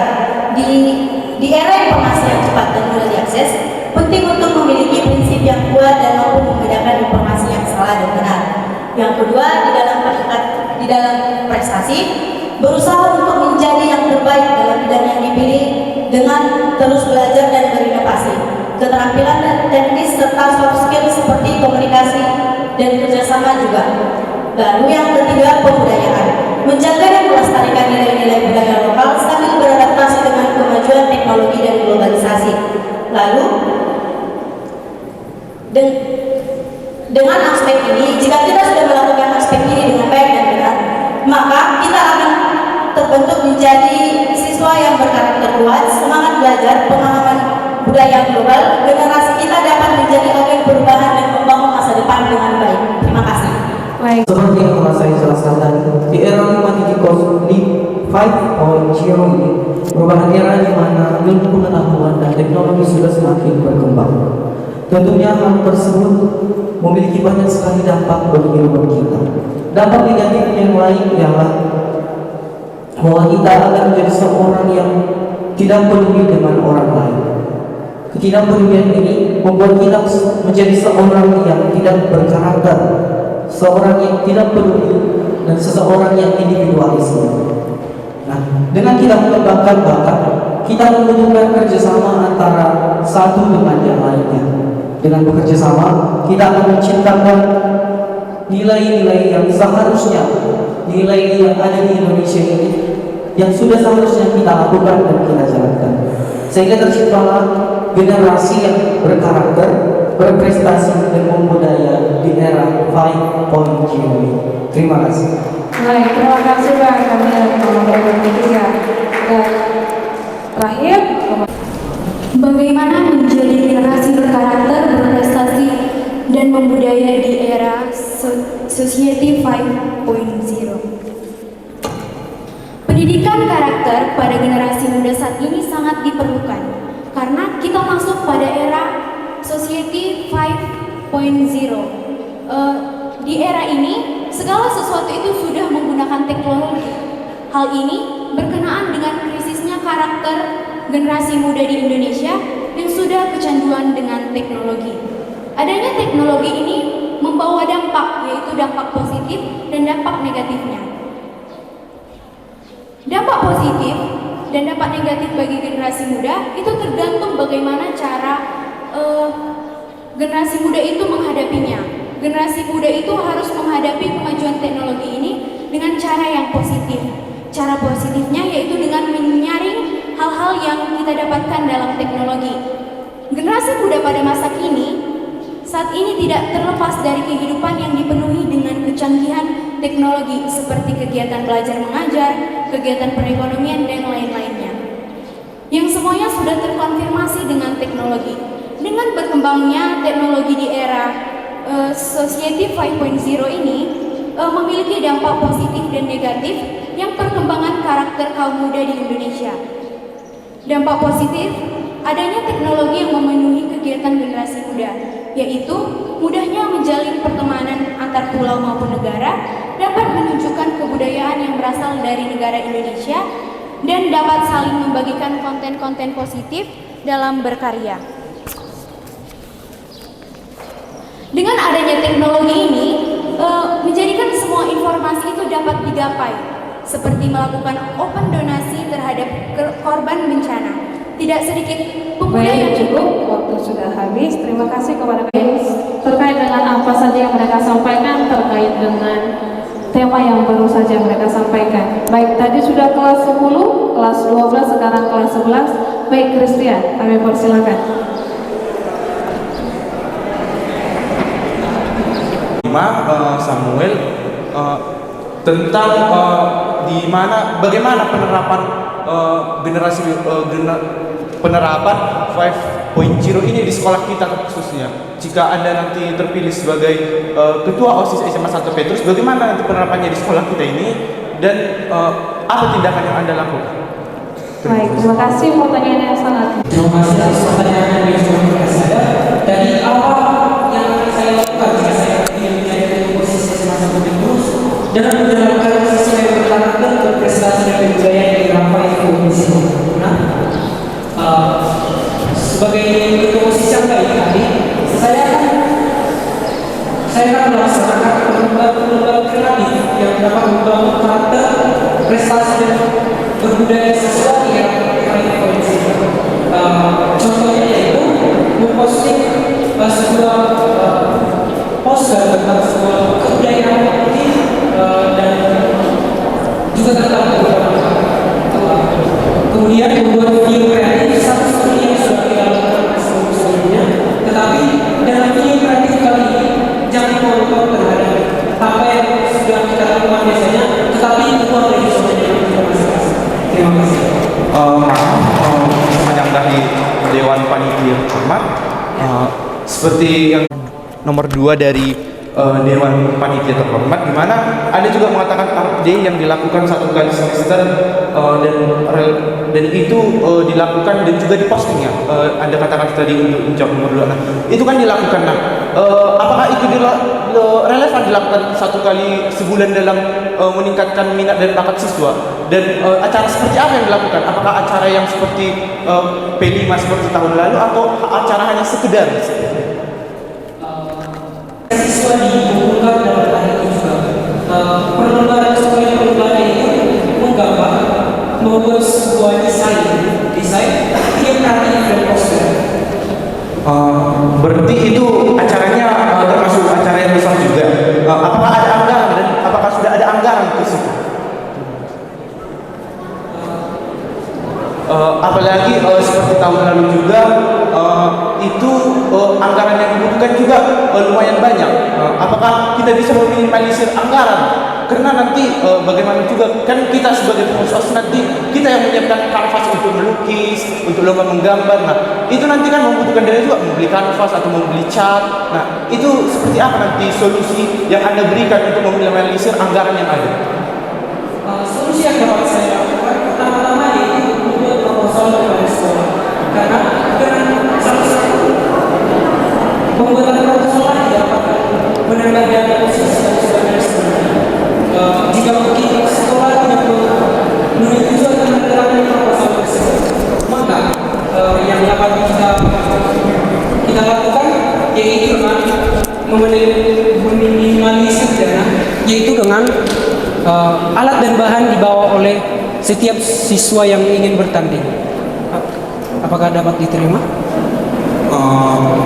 Di era informasi yang cepat dan mudah diakses, penting untuk memiliki prinsip yang kuat dan mampu membedakan informasi yang salah dan benar. Yang kedua, di dalam prestasi, berusaha untuk menjadi yang terbaik dalam bidang yang dipilih dengan terus belajar dan berinovasi. Keterampilan dan teknis serta soft skill seperti komunikasi dan kerjasama juga. Lalu yang ketiga, pembudayaan, menjaga dan melestarikan nilai-nilai budaya lokal sambil beradaptasi dengan kemajuan teknologi dan globalisasi. Lalu dengan aspek ini, jika kita sudah melakukan aspek ini dengan baik dan benar, maka kita akan terbentuk menjadi siswa yang berkarakter kuat, semangat belajar, pemahaman budaya global. Generasi kita dapat menjadi agen perubahan dan membangun masa depan dengan baik. Terima kasih. Baik. Seperti yang telah saya jelaskan tadi, di era 5.0 ini merupakan era di mana ilmu pengetahuan dan teknologi sudah semakin berkembang. Tentunya hal tersebut memiliki banyak sekali dampak bagi kehidupan kita. Dampak negatif yang lain ialah bahwa kita akan menjadi seorang yang tidak peduli dengan orang lain. Ketidakpedulian ini membuat kita menjadi seorang yang tidak berkarakter, seorang yang tidak peduli, dan seseorang yang individualis. Nah, dengan kita mengembangkan bakat, kita membutuhkan kerjasama antara satu dengan yang lainnya. Dengan bekerja sama, kita akan menciptakan nilai-nilai yang seharusnya, nilai yang ada di Indonesia ini, yang sudah seharusnya kita lakukan dan kita jalankan. Sehingga terciptalah generasi yang berkarakter, berprestasi, dan membudaya di era 5.0. Terima kasih. Baik, terima kasih Pak kandidat nomor 23. Dan terakhir, Bagaimana menjadi generasi berkarakter dan membudaya di era Society 5.0. Pendidikan karakter pada generasi muda saat ini sangat diperlukan karena kita masuk pada era Society 5.0. Di era ini segala sesuatu itu sudah menggunakan teknologi. Hal ini berkenaan dengan krisisnya karakter generasi muda di Indonesia yang sudah kecanduan dengan teknologi. Adanya teknologi ini membawa dampak, yaitu dampak positif dan dampak negatifnya. Dampak positif dan dampak negatif bagi generasi muda itu tergantung bagaimana cara generasi muda itu menghadapinya. Generasi muda itu harus menghadapi kemajuan teknologi ini dengan cara yang positif. Cara positifnya yaitu dengan menyaring hal-hal yang kita dapatkan dalam teknologi. Generasi muda pada masa kini saat ini tidak terlepas dari kehidupan yang dipenuhi dengan kecanggihan teknologi seperti kegiatan belajar mengajar, kegiatan perekonomian, dan lain-lainnya. Yang semuanya sudah terkonfirmasi dengan teknologi. Dengan berkembangnya teknologi di era Society 5.0 ini memiliki dampak positif dan negatif yang perkembangan karakter kaum muda di Indonesia. Dampak positif, adanya teknologi yang memenuhi kegiatan generasi muda, yaitu mudahnya menjalin pertemanan antar pulau maupun negara, dapat menunjukkan kebudayaan yang berasal dari negara Indonesia, dan dapat saling membagikan konten-konten positif dalam berkarya. Dengan adanya teknologi ini, menjadikan semua informasi itu dapat digapai, seperti melakukan open donasi terhadap korban bencana. Tidak sedikit pemuda yang cukup, waktu sudah habis. Terima kasih kepada Kayus terkait dengan apa saja yang mereka sampaikan terkait dengan tema yang baru saja mereka sampaikan. Baik, tadi sudah kelas 10, kelas 12, sekarang kelas 11. Baik, Christian, kami persilakan. Samuel tentang bagaimana penerapan penerapan 5.0 ini di sekolah kita khususnya. Jika Anda nanti terpilih sebagai ketua OSIS SMA 1 Petrus, bagaimana nanti penerapannya di sekolah kita ini dan apa tindakan yang Anda lakukan? Baik, terima kasih pertanyaan yang sangat. Terima kasih atas pertanyaan yang disampaikan saya. Dari apa yang saya lakukan jika saya ingin menjadi posisi SMA 1 Petrus dalam menjalankan sisi yang berkarakter berprestasi dan budaya yang dirampai komisi. Sebagai ketua OSIS yang baik tadi, saya akan melaksanakan perlombaan kreatif yang dapat membangun karakter, prestasi dan berbudaya sesuai yang komisi. Contohnya yaitu memposting sebuah poster tentang sebuah kebudayaan dan juga tentang kemudian membuat video kreatif satu seperti yang sudah kita lakukan sebelumnya, tetapi dalam video kreatif kali ini jangan monoton terhadap apa yang sudah kita lakukan biasanya, tetapi keluar dari zona nyaman kita masing-masing. Terima kasih. Menyanggahi Dewan Panitia Hormat, seperti yang nomor 2 dari Dewan Panitia Terhormat, di mana ada juga mengatakan update yang dilakukan 1 kali semester dan itu dilakukan dan juga diposting ya. Anda katakan tadi untuk menjawab nomor 2. Nah, itu kan dilakukan. Nah, apakah itu relevan dilakukan 1 kali sebulan dalam meningkatkan minat dan bakat siswa? Dan acara seperti apa yang dilakukan? Apakah acara yang seperti P5 seperti tahun lalu atau acara hanya sekedar? Siswa dihubungkan dalam hal itu juga perlombaan itu menggambar, membuat sebuah desain yang kreatif dan poster. Berarti itu acaranya termasuk acara yang besar juga. Apakah ada anggaran dan apakah sudah ada anggaran ke situ? Apalagi seperti tahun lalu juga itu anggaran yang dibutuhkan juga lumayan banyak. Apakah kita bisa meminimalisir anggaran karena nanti bagaimana juga kan kita sebagai pengurus OSIS nanti kita yang menyiapkan kanvas untuk melukis, untuk lomba menggambar. Nah, itu nanti kan membutuhkan dana juga, membeli kanvas atau membeli cat. Nah, itu seperti apa nanti solusi yang Anda berikan untuk meminimalisir anggaran yang ada? Solusi yang dapat saya lakukan pertama-tama yaitu membuat proposal kepada sekolah, karena salah satu pembuatan proposal tidak dapat menambah dana OSIS dan sebagainya. Jika mungkin sekolah tidak menyetujui atau menerapkan proposal tersebut, maka yang dapat kita lakukan yaitu dengan meminimalisir dana, yaitu dengan alat dan bahan dibawa oleh setiap siswa yang ingin bertanding. Apakah dapat diterima?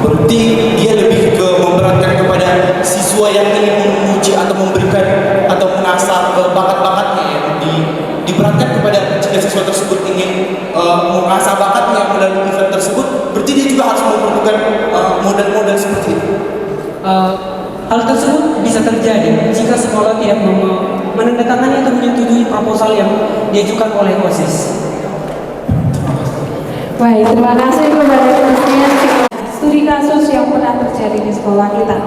Berarti dia lebih ke memberatkan kepada siswa yang ingin menguji atau memberikan atau mengasah bakat-bakatnya yang diberatkan kepada jika siswa tersebut ingin mengasah bakatnya melalui event tersebut, berarti dia juga harus memerlukan modal-modal seperti itu. Hal tersebut bisa terjadi jika sekolah tidak menandatangani atau menyetujui proposal yang diajukan oleh OSIS. Baik, terima kasih kepada kesaksian studi kasus yang pernah terjadi di sekolah kita.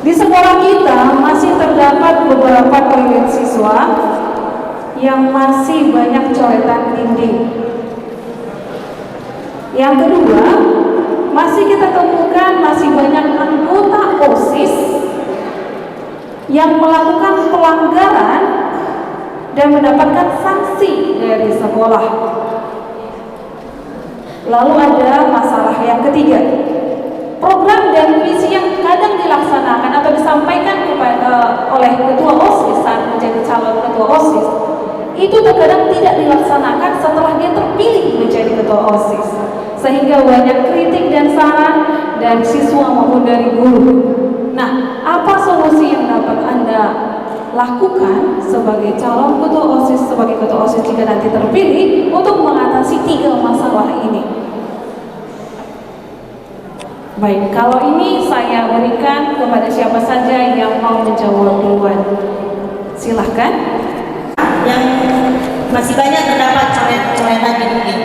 Di sekolah kita masih terdapat beberapa toilet siswa yang masih banyak coretan dinding. Yang kedua, masih kita temukan masih banyak anggota OSIS yang melakukan pelanggaran dan mendapatkan sanksi dari sekolah. Lalu ada masalah yang ketiga, program dan visi yang kadang dilaksanakan atau disampaikan oleh ketua OSIS saat menjadi calon ketua OSIS itu terkadang tidak dilaksanakan setelah dia terpilih menjadi ketua OSIS, sehingga banyak kritik dan saran dari siswa maupun dari guru. Nah, apa solusi yang dapat Anda lakukan sebagai calon ketua OSIS, sebagai ketua OSIS jika nanti terpilih untuk mengatasi 3 masalah ini? Baik, kalau ini saya berikan kepada siapa saja yang mau menjawab duluan. Silahkan. Yang masih banyak terdapat coret-coretan di dinding.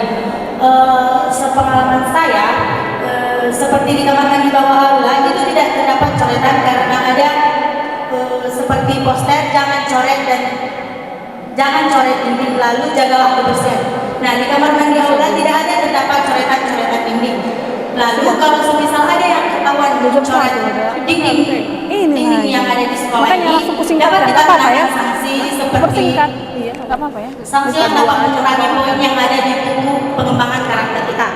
Sepengalaman saya, seperti di kamar mandi bawah aula itu tidak terdapat coretan karena ada seperti poster jangan coret dinding, lalu jagalah kebersihan. Nah, di kamar mandi aula tidak ada terdapat coretan-coretan dinding. Lalu kalau semisal ada yang ketahuan coret dinding yang ada di sekolah ini, dapat kita kenakan sanksi seperti sanksi yang dapat mengurangi poin yang ada di buku pengembangan karakter kita.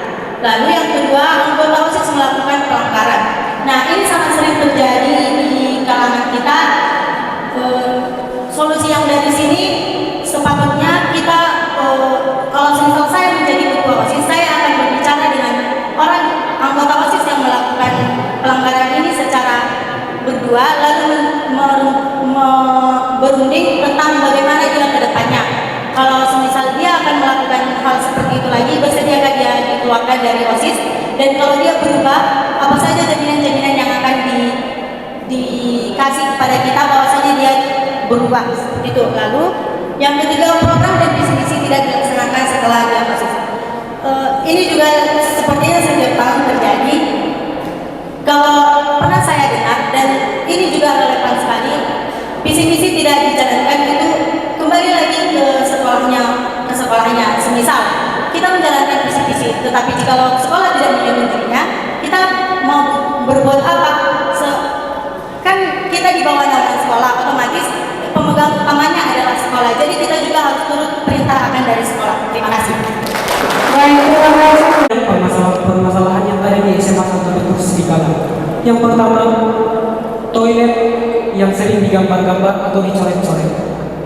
Lalu yang kedua, anggota OSIS melakukan pelanggaran. Nah, ini sangat sering terjadi di kalangan kita. Solusi yang dari sini sepatutnya kita, kalau semisal saya menjadi ketua OSIS, saya akan berbicara dengan orang anggota OSIS yang melakukan pelanggaran ini secara berdua, lalu berunding tentang bagaimana dia ke depannya. Kalau semisal dia akan melakukan hal seperti itu lagi, bersediakah dia dikeluarkan dari OSIS, dan kalau dia berubah, apa saja jaminan-jaminan yang akan dikasih kepada kita bahwasanya dia berubah seperti itu. Lalu yang ketiga, program dan visi-misi tidak dilaksanakan setelah dia OSIS. Ini juga sepertinya setiap tahun terjadi. Kalau pernah saya dengar, dan ini juga relevan sekali, visi-misi tidak dijalankan itu kembali lagi ke sekolahnya. Semisal kita menjalankan visi-visi, tetapi jika sekolah tidak menyetujuinya, kita mau berbuat apa? Kan kita di bawah naungan sekolah, otomatis pemegang utamanya adalah sekolah. Jadi kita juga harus turut perintah akan dari sekolah. Terima kasih. Permasalahan yang ada di SMA 1 Betul Serigala. Yang pertama, toilet yang sering digambar-gambar atau dicoret-coret.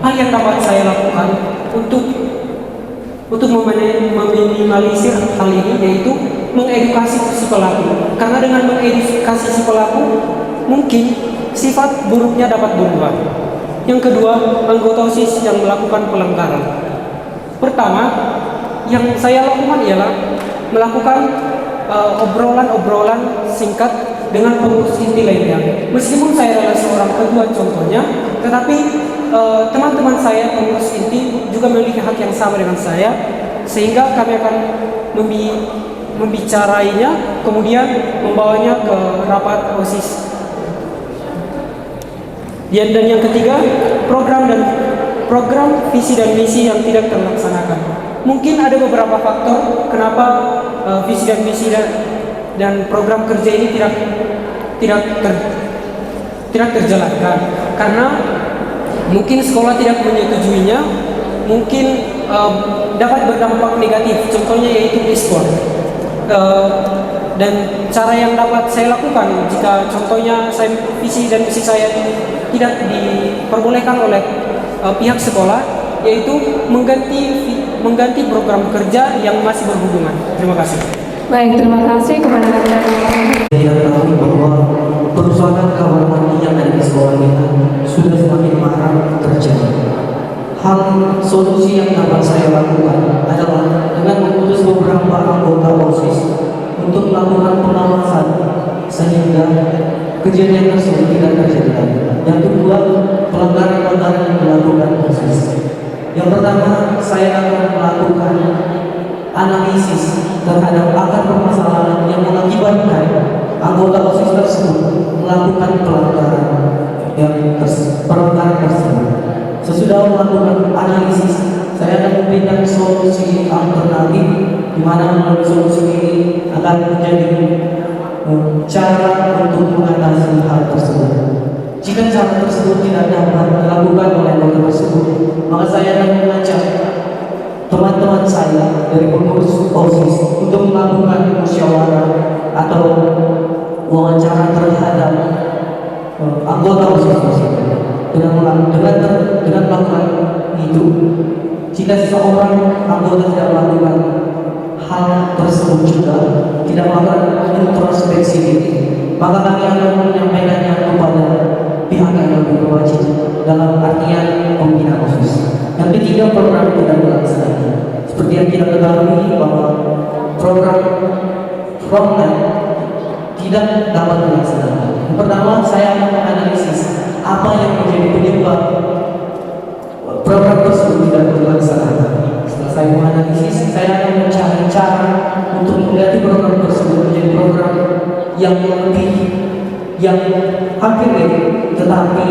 Hal yang dapat saya lakukan untuk meminimalisir hal ini yaitu mengedukasi si pelaku. Karena dengan mengedukasi si pelaku, mungkin sifat buruknya dapat berubah. Yang kedua, anggota OSIS yang melakukan pelanggaran. Pertama, yang saya lakukan ialah melakukan obrolan-obrolan singkat dengan pengurus inti lainnya. Meskipun saya adalah seorang ketua contohnya, tetapi teman-teman saya pengurus inti juga memiliki hak yang sama dengan saya, sehingga kami akan membicarainya, kemudian membawanya ke rapat OSIS. Dan yang ketiga, program visi dan misi yang tidak terlaksanakan. Mungkin ada beberapa faktor kenapa visi dan misi dan program kerja ini tidak terjalankan. Karena mungkin sekolah tidak menyetujuinya, mungkin dapat berdampak negatif. Contohnya yaitu diskon. Dan cara yang dapat saya lakukan jika contohnya visi dan misi saya tidak diperbolehkan oleh pihak sekolah, yaitu mengganti program kerja yang masih berhubungan. Terima kasih. Baik, terima kasih kepada Anda. Kita ketahui bahwa perusahaan kamar mandi yang ada di sekolah kita sudah semakin marak terjadi. Hal solusi yang dapat saya lakukan adalah dengan mengutus beberapa anggota OSIS untuk melakukan pengawasan sehingga kejadian tersebut tidak terjadi lagi. Yang kedua, pelanggaran-pelanggaran yang dilakukan OSIS. Yang pertama, saya akan melakukan analisis terhadap akar permasalahan yang mengakibatkan anggota OSIS tersebut melakukan pelanggaran tersebut. Sesudah melakukan analisis, saya akan memberikan solusi alternatif di mana melalui solusi ini akan menjadi cara untuk mengatasi hal tersebut. Jika cara tersebut tidak dapat dilakukan oleh anggota tersebut, maka saya akan mengajak teman-teman saya dari pengurus OSIS untuk melakukan musyawarah atau wawancara terhadap anggota OSIS tersebut. Dengan melakukan itu, jika seseorang anggota tidak melakukan hal tersebut juga, tidak melakukan introspeksi diri, maka kami akan menyampaikannya kepada pihak yang lebih berwajib dalam artian pembina OSIS. Yang ketiga, program tidak dilaksanakan. Seperti yang kita ketahui bahwa program frontline tidak dapat dilaksanakan. Yang pertama, saya akan menganalisis apa yang menjadi penyebab program tersebut tidak dilaksanakan. Setelah saya menganalisis, saya akan mencari cara untuk mengganti program tersebut menjadi program yang hampir mirip tetapi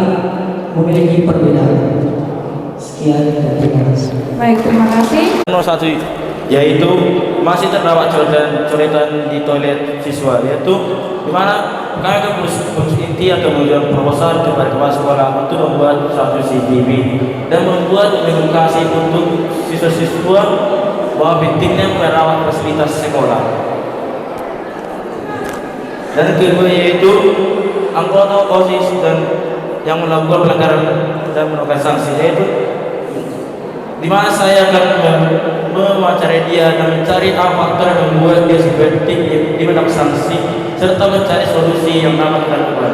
memiliki perbedaan. Sekian dan terima kasih. Baik, terima kasih. Nomor satu yaitu masih terdapat coretan di toilet siswa, yaitu di mana kami akan pengurus inti atau mengajukan proposal kepada kepala sekolah untuk membuat satu CCTV dan membuat edukasi untuk siswa-siswa bahwa pentingnya merawat fasilitas sekolah. Dan kedua yaitu anggota OSIS dan yang melakukan pelanggaran dan melakukan sanksi, yaitu di mana saya akan mewawancarai dia dan mencari apa faktor yang membuat dia seperti dimenang sanksi serta mencari solusi yang dapat dilakukan.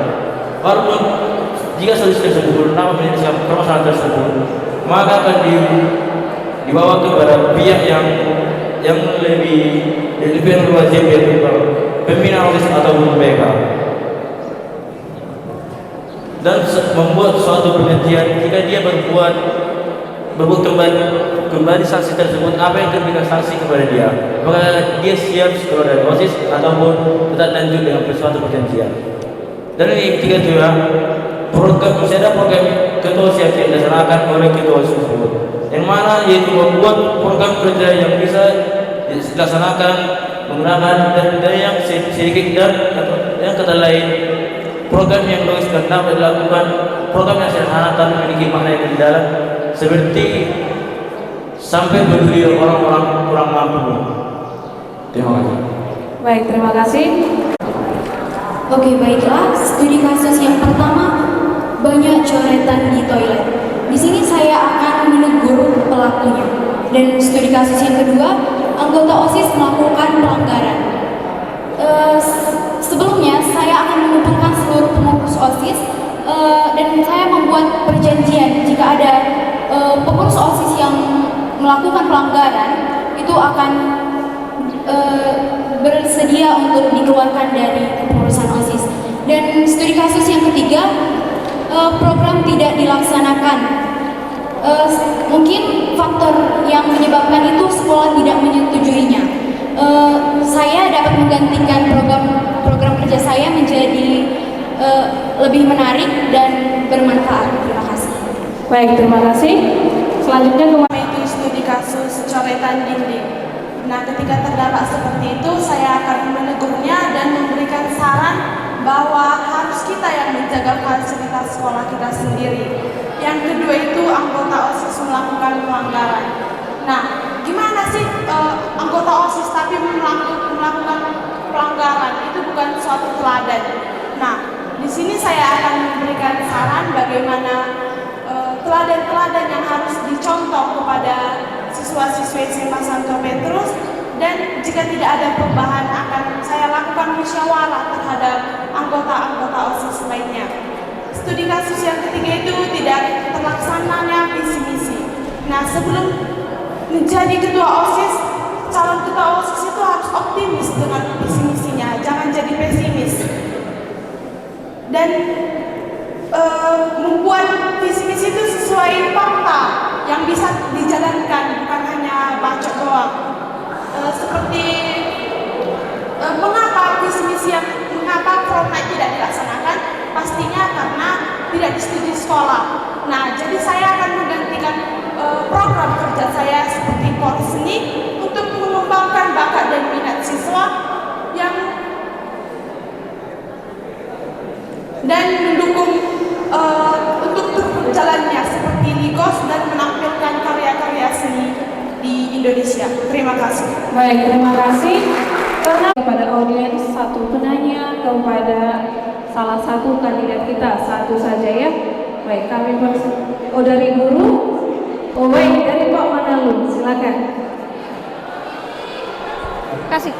Walaupun jika solusi tersebut dapat menyelesaikan permasalahan tersebut, maka akan dibawa kepada pihak yang lebih berwajib, yaitu pembina OSIS atau BK, dan membuat suatu perhentian jika dia berbuat kembali sanksi tersebut, apa yang diberikan sanksi kepada dia, maka dia siap keluar dari OSIS ataupun tetap lanjut dengan suatu perjanjian. Dan yang ketiga juga masih ada program ketua OSIS yang dilaksanakan oleh ketua OSIS tersebut, yang mana yaitu membuat program kerja yang bisa dilaksanakan menggunakan dari yang sedikit dan yang kata lain program yang logis dan dapat dilakukan, program yang sederhana dan memiliki makna yang mendalam, seperti sampai peduli orang-orang kurang mampu. Terima kasih. Baik, terima kasih. Oke, baiklah. Studi kasus yang pertama, banyak coretan di toilet. Di sini saya akan menegur pelakunya. Dan studi kasus yang kedua, anggota OSIS melakukan pelanggaran. Sebelumnya saya akan mengumpulkan seluruh pengurus OSIS dan saya membuat perjanjian jika ada pengurus OSIS yang melakukan pelanggaran itu akan bersedia untuk dikeluarkan dari kepengurusan OSIS. Dan studi kasus yang ketiga, program tidak dilaksanakan. Mungkin faktor yang menyebabkan itu sekolah tidak menyetujuinya. Saya dapat menggantikan program kerja saya menjadi lebih menarik dan bermanfaat. Terima kasih. Baik, terima kasih. Selanjutnya Itu studi kasus coretan dinding. Nah, ketika terdapat seperti itu, saya akan menegurnya dan memberikan saran bahwa harus kita yang menjaga fasilitas sekolah kita sendiri. Yang kedua itu anggota OSIS melakukan pelanggaran. Nah, gimana sih anggota OSIS tapi melakukan pelanggaran? Itu bukan suatu teladan. Nah, di sini saya akan memberikan saran bagaimana teladan-teladan yang harus dicontoh kepada siswa-siswi SMA Santo Petrus, dan jika tidak ada perubahan akan saya lakukan musyawarah terhadap anggota-anggota OSIS lainnya. Studi kasus yang ketiga itu tidak terlaksananya visi misi. Nah, sebelum menjadi ketua OSIS, calon ketua OSIS itu harus optimis dengan visi misinya, jangan jadi pesimis. Dan membuat visi misi itu sesuai fakta yang bisa dijalankan, bukan hanya bacot doang. Seperti mengapa visi misi mengapa prom night tidak dilaksanakan? Pastinya karena tidak disetujui sekolah. Nah, jadi saya akan menggantikan program kerja saya seperti Porseni untuk mengembangkan bakat dan minat siswa dan mendukung untuk berjalannya seperti Ligos dan menampilkan karya-karya seni di Indonesia. Terima kasih. Baik, terima kasih. Karena kepada audiens satu penanya kepada salah satu kandidat kita, satu saja ya. Baik, kami dari guru. Oh baik, dari Pak Manalun, silakan. Kasih.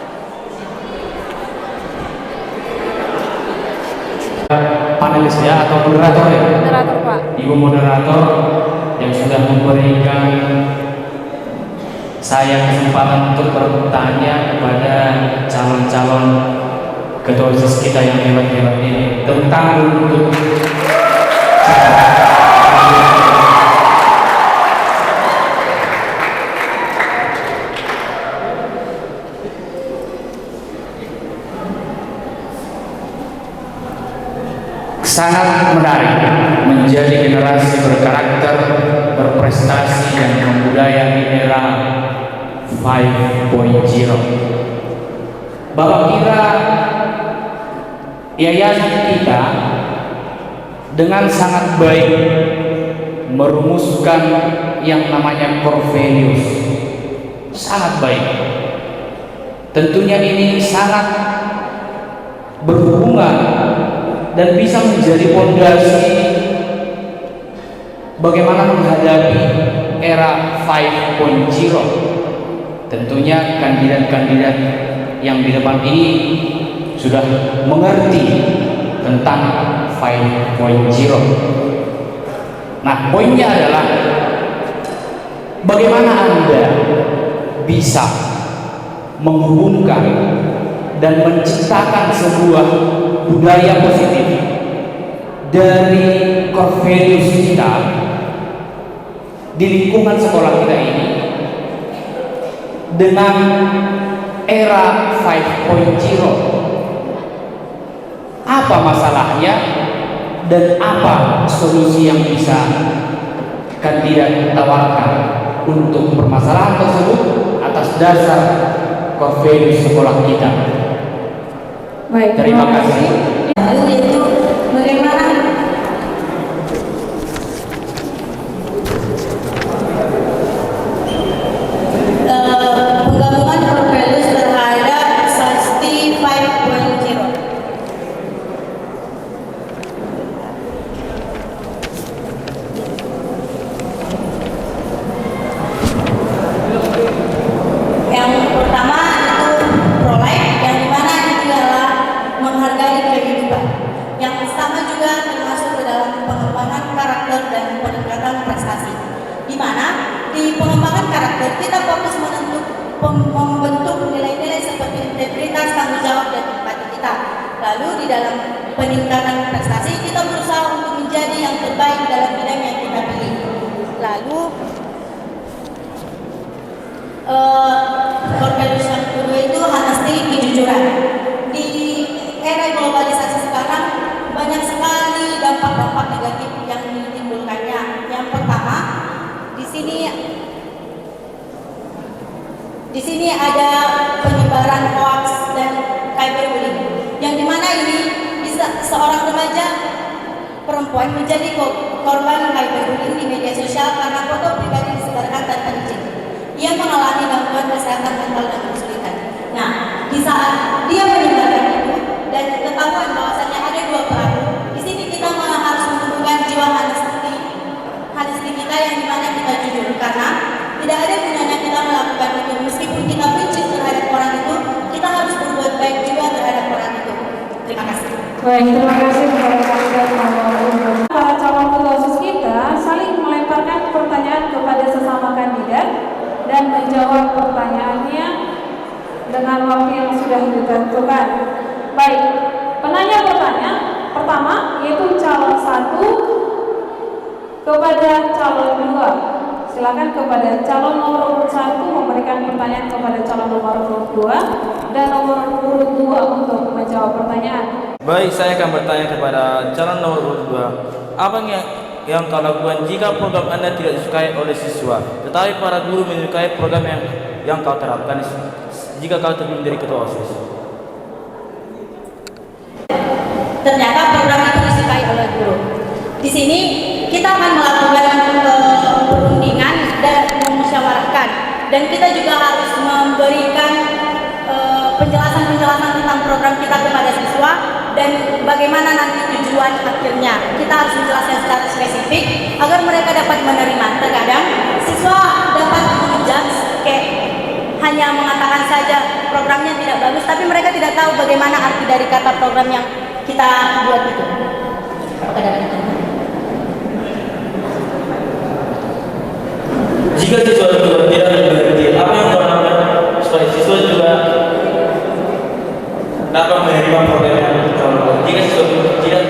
Panelis ya atau moderator ya? Moderator Pak. Ibu moderator yang sudah memberikan saya kesempatan untuk bertanya kepada calon-calon ketua OSIS kita yang hebat-hebat ini tentang untuk sangat menarik menjadi generasi berkarakter, berprestasi dan membudaya di era 5.0. Bapak kira yayasan kita dengan sangat baik merumuskan yang namanya core values, sangat baik. Tentunya ini sangat berhubungan dan bisa menjadi fondasi bagaimana menghadapi era 5.0. Tentunya kandidat-kandidat yang di depan ini sudah mengerti tentang 5.0. Nah, poinnya adalah bagaimana Anda bisa menghubungkan dan menciptakan sebuah budaya positif dari core values kita di lingkungan sekolah kita ini dengan era 5.0. Apa masalahnya dan apa solusi yang bisa kandidat tawarkan untuk permasalahan tersebut atas dasar core values sekolah kita. Baik, terima kasih. Yaitu bagaimana penggabungan core values terhadap Sasti 5.0. Yang pertama itu pro-life, yang dimana itu adalah menghargai kehidupan. Yang sama juga termasuk ke dalam pengembangan karakter dan peningkatan prestasi. Di mana di pengembangan karakter kita fokus membentuk nilai-nilai seperti integritas, tanggung jawab dan empati kita. Lalu di dalam peningkatan prestasi, kita berusaha untuk menjadi yang terbaik dalam bidang yang kita pilih. Lalu core values yang kedua itu honesty, kejujuran. Di era globalisasi sekarang banyak sekali dampak-dampak negatif yang ditimbulkannya. Yang pertama, di sini ada penyebaran hoax dan cyberbullying, yang dimana ini bisa seorang remaja perempuan menjadi korban cyberbullying di media sosial karena foto pribadi disebarkan tanpa izin. Ia mengalami gangguan kesehatan mental dan kesulitan. Nah, di saat dia menyebarkan itu dan ketahuan bahwasannya ada dua pelaku, di sini kita malah harus menumbuhkan jiwa honesty kita, yang dimana kita jujur, karena tidak ada gunanya kita melakukan itu. Meskipun kita benci terhadap orang itu, kita harus berbuat baik juga terhadap orang itu. Terima kasih. Baik, terima kasih kepada kandidat nomor 2. Para calon ketua OSIS kita saling melemparkan pertanyaan kepada sesama kandidat dan menjawab pertanyaannya dengan waktu yang sudah ditentukan. Baik, penanya bertanya pertama yaitu calon 1 kepada calon 2. Silakan kepada calon nomor urut 1 memberikan pertanyaan kepada calon nomor urut 2 dan nomor urut 2 untuk menjawab pertanyaan. Baik, saya akan bertanya kepada calon nomor urut 2. Apa yang kau lakukan jika program Anda tidak disukai oleh siswa, tetapi para guru menyukai program yang kau terapkan jika kau terpilih menjadi ketua OSIS? Ternyata program itu disukai oleh guru. Di sini kita akan melakukan perundingan dan memusyawarahkan, dan kita juga harus memberikan penjelasan-penjelasan tentang program kita kepada siswa dan bagaimana nanti tujuan akhirnya. Kita harus menjelaskan secara spesifik agar mereka dapat menerima. Terkadang siswa dapat menjudge kayak hanya mengatakan saja programnya tidak bagus, tapi mereka tidak tahu bagaimana arti dari kata program yang kita buat itu. Jika siswa juga tidak mengerti apa yang kau lakukan, supaya siswa juga dapat menerima program yang kau lakukan. Jika siswa tidak,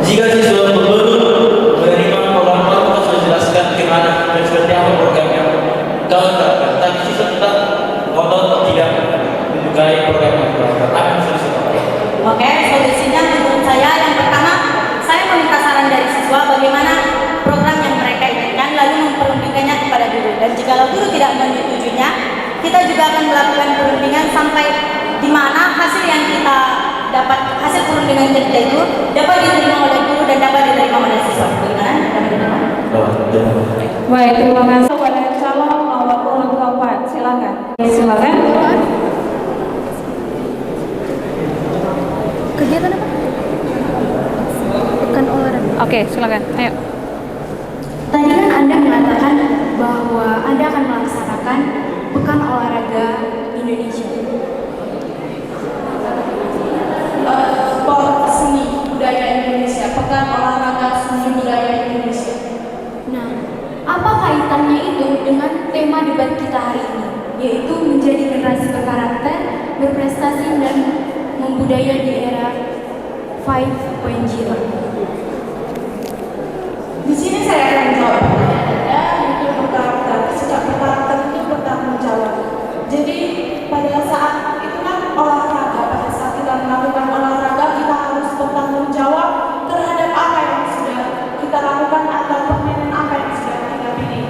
jika siswa belum menerima program, kau sudah jelaskan bagaimana dan seperti apa program yang kau lakukan. Tapi siswa tetap ngotot tidak menyukai program yang kau lakukan. Apa yang solusi? Oke, solusinya menurut saya yang pertama, saya meminta saran dari siswa bagaimana program yang mereka inginkan, lalu memperundingkannya kepada guru. Dan jika guru tidak menyetujuinya, kita juga akan melakukan perundingan sampai di mana hasil yang kita dapat, hasil perundingan kita itu dapat diterima oleh guru dan dapat diterima oleh siswa. Bagaimana? Baik, terima kasih kepada calon nomor urut 4. Silakan. Silakan. Kegiatan apa? Pekan olahraga. Oke, silakan. Ayo. Tadi kan Anda mengatakan bahwa Anda akan melaksanakan Pekan Olahraga Indonesia. Sport Seni Budaya Indonesia, Pekan Olahraga Seni Budaya Indonesia. Nah, apa kaitannya itu dengan tema debat kita hari ini, yaitu menjadi generasi berkarakter, berprestasi, dan membudaya di era 5.0? Di sini saya akan menjawab pertanyaan Anda, yaitu berkarakter. Sikap berkarakter itu bertanggung jawab. Jadi pada saat itu kan olahraga, pada saat kita melakukan olahraga kita harus bertanggung jawab terhadap apa yang sudah kita lakukan atau permainan apa yang sudah kita pilih.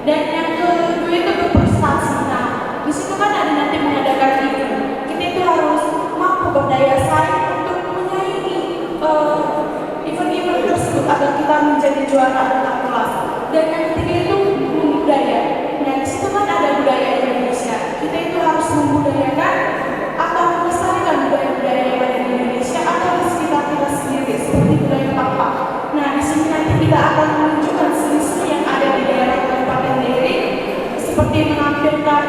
Dan yang kedua itu berprestasi. Nah, di situ kan ada nanti mengadakan event. Kita itu harus mampu berdaya saing untuk menyaingi event-event tersebut agar kita menjadi juara antar kelas. Dan yang ketiga itu budaya. Nah, di situ kan ada budaya Indonesia. Kita itu harus membudayakan atau melestarikan budaya-budaya yang ada di Indonesia atau di sekitar kita sendiri, seperti budaya Papa. Nah, di sini nanti kita akan menunjukkan seni-seni yang ada di daerah Kabupaten Deli, seperti menampilkan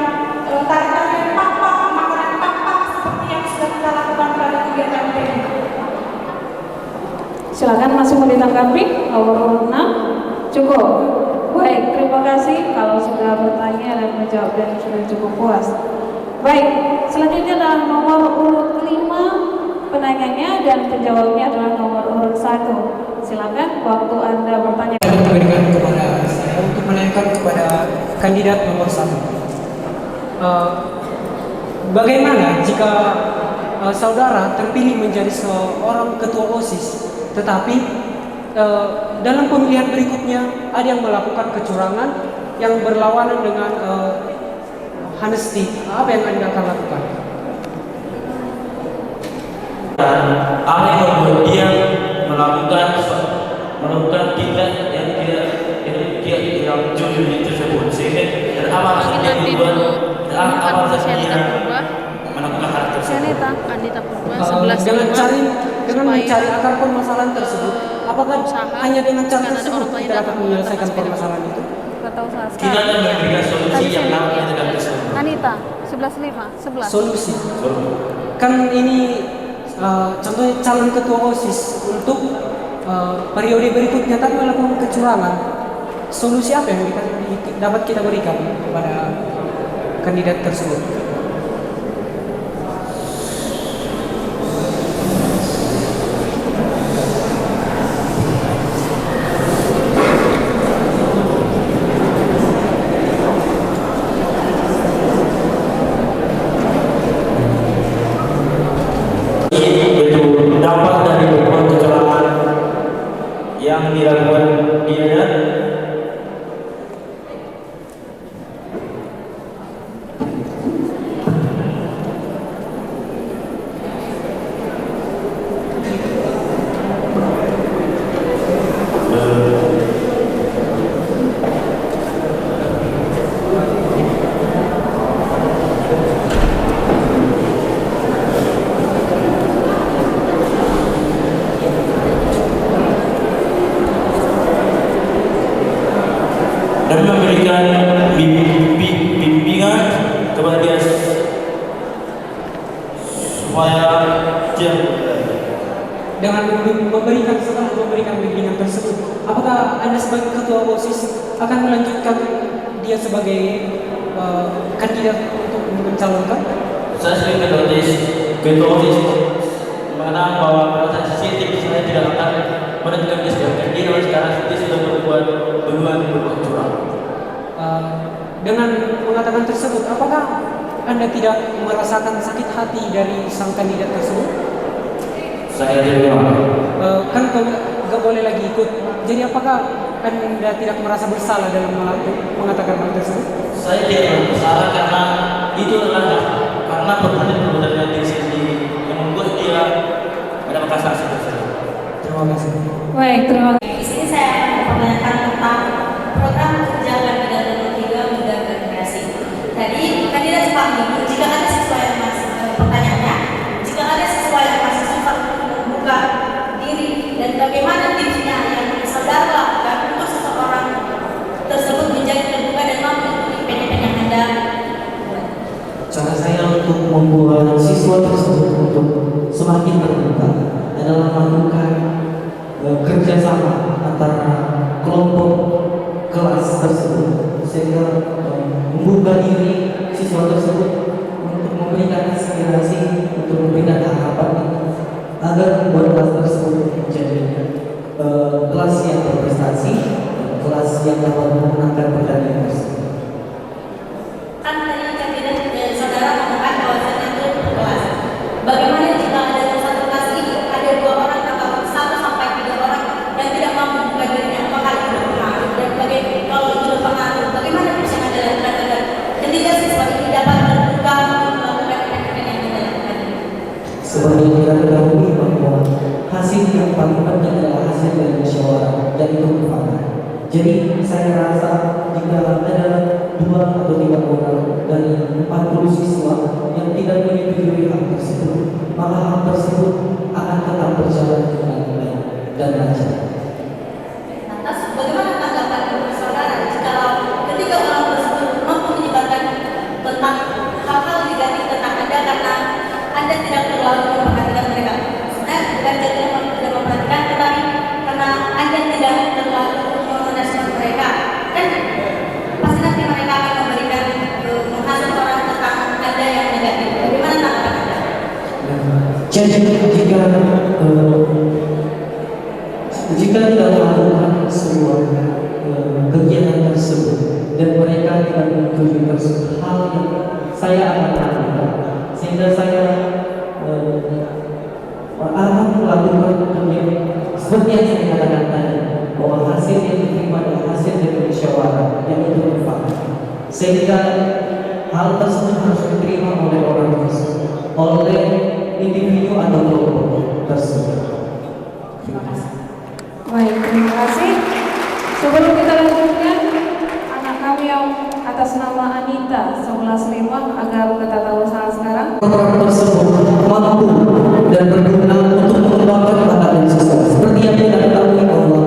tarian Papa, makanan Papa, seperti yang sudah kita lakukan pada kegiatan ini. Silakan, masih mau ditanggapi nomor urut 6. Cukup. Baik, terima kasih kalau sudah bertanya dan menjawab dan sudah cukup puas. Baik, selanjutnya adalah nomor urut kelima. Penanyanya dan penjawabnya adalah nomor urut 1. Silakan, waktu Anda bertanya. Diberikan kepada saya untuk menanyakan kepada kandidat nomor 1. Bagaimana jika saudara terpilih menjadi seorang ketua OSIS, tetapi dalam pemilihan berikutnya ada yang melakukan kecurangan yang berlawanan dengan honesty, apa yang Anda akan lakukan? Apa yang membuat dia melakukan tindak yang tidak jujur tersebut, sehingga dan apa alasan dia membuat dan apa alasan dia melakukan hal tersebut? Dengan mencari akar permasalahan tersebut, apakah hanya dengan cara tersebut kita dapat menyelesaikan permasalahan itu? Kita akan memberikan solusi yang namanya tidak bisa. Anita, 11 Solusi. Kan ini contohnya calon ketua OSIS untuk periode berikutnya tapi melakukan kecurangan. Solusi apa yang dapat kita berikan kepada kandidat tersebut? Dampak dari berbuat kecurangan yang dilakukan dia dan memberikan bimbingan kepada dia supaya dia dengan memberikan bimbingan tersebut, apakah Anda sebagai ketua OSIS akan melanjutkan dia sebagai kandidat untuk mencalonkan? Saya sebagai ketua OSIS mengenang bahwa pada sensitif saya tidak akan menentukan dia sebagai kandidat karena dia sudah berbuat curang. Dengan mengatakan tersebut, apakah Anda tidak merasakan sakit hati dari sang kandidat tersebut? Saya tidak. Kan nggak boleh lagi ikut. Jadi apakah Anda tidak merasa bersalah dalam mengatakan hal tersebut? Saya tidak bersalah karena itu adalah karena perbuatan diri sendiri yang membuat dia mendapatkan sanksi tersebut. Terima kasih. Baik, terima kasih. Di sini saya akan mempertanyakan tentang program kerja kandidat nomor 3 muda generasi. Tadi kandidat sempat menyebut jika ada siswa yang masih pertanyaannya, jika ada siswa yang masih susah membuka diri dan bagaimana tipsnya yang saudara lakukan untuk seseorang tersebut menjadi terbuka dan mampu mengikuti PNPN yang Anda buat. Cara saya untuk membuat siswa tersebut untuk semakin terbuka adalah melakukan kerjasama antara kelompok kelas tersebut sehingga membuka diri siswa tersebut untuk memberikan inspirasi, untuk memberikan harapan agar membuat kelas tersebut menjadi kelas yang berprestasi, kelas yang dapat memenangkan pertandingan tersebut. Kan tadi kandidat saudara mengatakan bahwasanya itu kelas. Bagaimana jika ada satu kelas ini ada 2 orang atau 1 sampai 3 orang yang tidak mampu membuka dirinya, apakah itu berpengaruh? Dan kalau itu berpengaruh, bagaimana bisa Anda lakukan agar ketiga siswa ini dapat terbuka untuk melakukan PNPN yang Anda lakukan? Seperti yang kita ketahui bahwa hasil yang paling penting adalah hasil dari musyawarah dan itu mufakat. Jadi saya rasa jika ada 2 atau 3 orang dari 40 siswa yang tidak menyetujui hal tersebut, maka hal tersebut akan tetap berjalan dengan baik dan lancar. Lantas bagaimana tanggapan saudara jika ketiga orang tersebut mampu menyebarkan tentang hal-hal negatif tentang Anda karena Anda tidak terlalu memperhatikan mereka? Sebenarnya bukan jadi tidak memperhatikan, tetapi karena Anda tidak terlalu merespon mereka, kan pasti nanti mereka akan memberikan menghasil orang tentang Anda yang Jadi jika tidak melakukan sebuah kegiatan tersebut dan mereka tidak menyetujui tersebut, hal yang saya akan lakukan sehingga saya akan melakukan seperti yang saya katakan tadi, bahwa hasil yang diterima adalah hasil dari musyawarah yang itu berfaedah, sehingga hal tersebut harus diterima oleh orang tersebut, oleh individu atau kelompok tersebut. Terima kasih. Baik, terima kasih. Sebelum kita lanjutkan, anak kami yang atas nama Anita 11.5 agar kita tahu saat sekarang. Program tersebut mampu dan berguna untuk mengembangkan bakat dan siswa. Seperti yang kita ketahui bahwa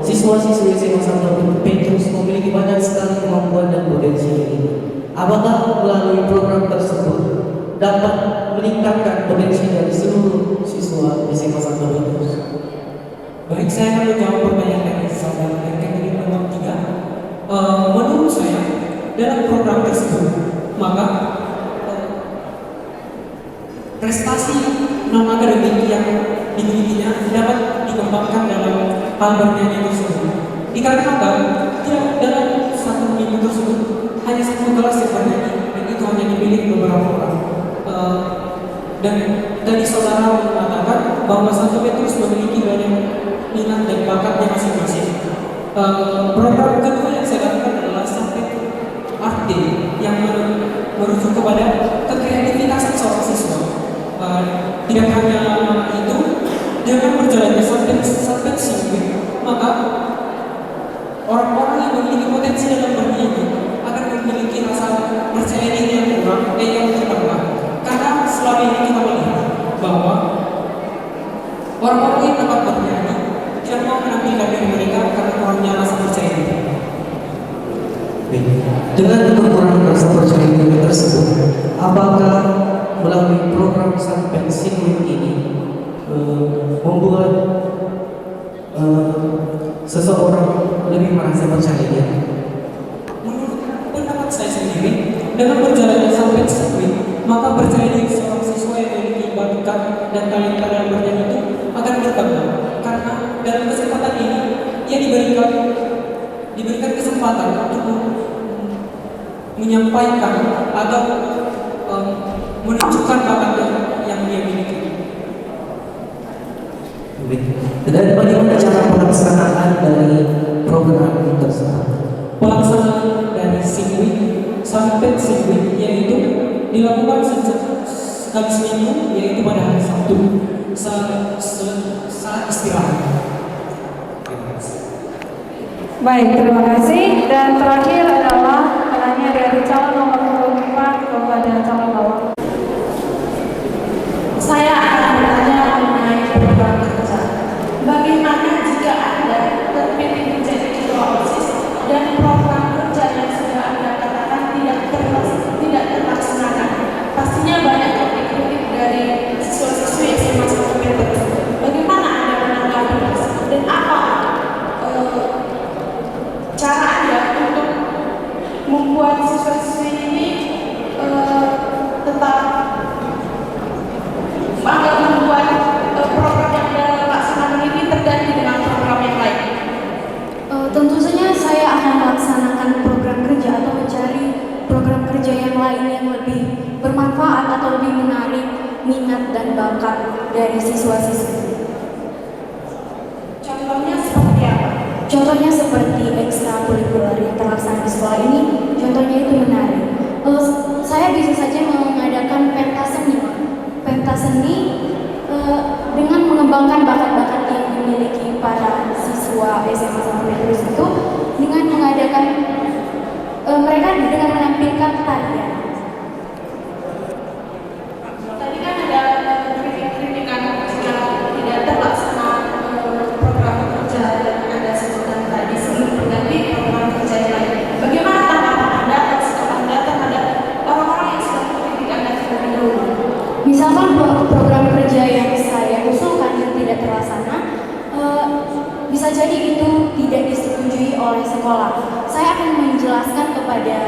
siswa-siswi SMA 1 Petrus memiliki banyak sekali kemampuan dan potensi ini. Apakah melalui program tersebut dapat meningkatkan potensi dari seluruh siswa SMA 1 Petrus? Baik, saya akan menjawab pertanyaan dari saudara rekening nomor 3. Menurut saya, dalam program tersebut, maka prestasi non-akademik yang dimilikinya dapat dikembangkan dalam hal bernyanyi tersebut. Dikarenakan tidak dalam satu minggu tersebut hanya satu kelas yang bernyanyi, dan itu hanya dimiliki beberapa orang. Dan tadi saudara mengatakan bahwa satu Petrus memiliki banyak minat dan bakatnya masing-masing. Program kedua yang saya lakukan adalah sampai art day yang merujuk kepada kekreativitasan seorang siswa. Tidak hanya itu, dengan berjalannya sampai sirkuit, maka orang-orang yang memiliki potensi dalam bernyanyi akan memiliki rasa percaya diri yang kurang, yang bertambah. Karena selama ini kita melihat bahwa orang-orang yang dapat bernyanyi tidak mau menampilkan diri mereka karena kurangnya rasa percaya diri. Dengan kekurangan rasa percaya diri tersebut, apakah melalui program sampai sirkuit ini membuat seseorang lebih merasa percaya diri? Menurut pendapat saya sendiri, dengan berjalannya sampai sirkuit, maka percaya diri seorang siswa yang memiliki bakat dan talenta dalam bernyanyi itu akan berkembang. Karena dalam kesempatan ini, ia diberikan kesempatan untuk menyampaikan atau menunjukkan bakat yang dia miliki. Dan bagaimana cara pelaksanaan dari program tersebut? Pelaksanaan dari sirkuit sampai sirkuit yaitu dilakukan sekali seminggu, yaitu pada hari Sabtu saat istirahat. Baik, terima kasih. Dan terakhir adalah penanya dari calon nomor 24 kepada calon bawah. Saya akan bertanya mengenai program kerja. Bagaimana jika Anda terpilih menjadi ketua OSIS dan program kerja yang sudah Anda katakan tidak terlaksanakan? Pastinya banyak kritik dari siswa-siswi SMA 1 Petrus. Bagaimana Anda menanggapi dan apa cara Anda untuk membuat siswa-siswi ini tetap agar membuat program yang Anda laksanakan ini terganti dengan program yang lain? Tentu saja saya akan melaksanakan program kerja atau mencari program kerja yang lain yang lebih bermanfaat atau lebih menarik minat dan bakat dari siswa-siswi. Contohnya seperti apa? Contohnya seperti ekstrakurikuler yang terlaksana di sekolah ini, contohnya itu menarik. Saya bisa saja mengadakan pentas seni. Pentas seni dengan mengembangkan bakat-bakat yang dimiliki para siswa SMA 1 Petrus itu dengan mengadakan mereka dengan menampilkan tarian. Tadi kan ada kritikan jika tidak terlaksana program kerja yang Anda sebutkan tadi sebelum berganti program kerja yang lain. Bagaimana tanggapan Anda atau sikap Anda terhadap orang-orang yang sudah mengkritik Anda terlebih dahulu? Misalkan program kerja yang saya usulkan yang tidak terlaksana, bisa jadi itu tidak disetujui oleh sekolah. Saya akan menjelaskan kepada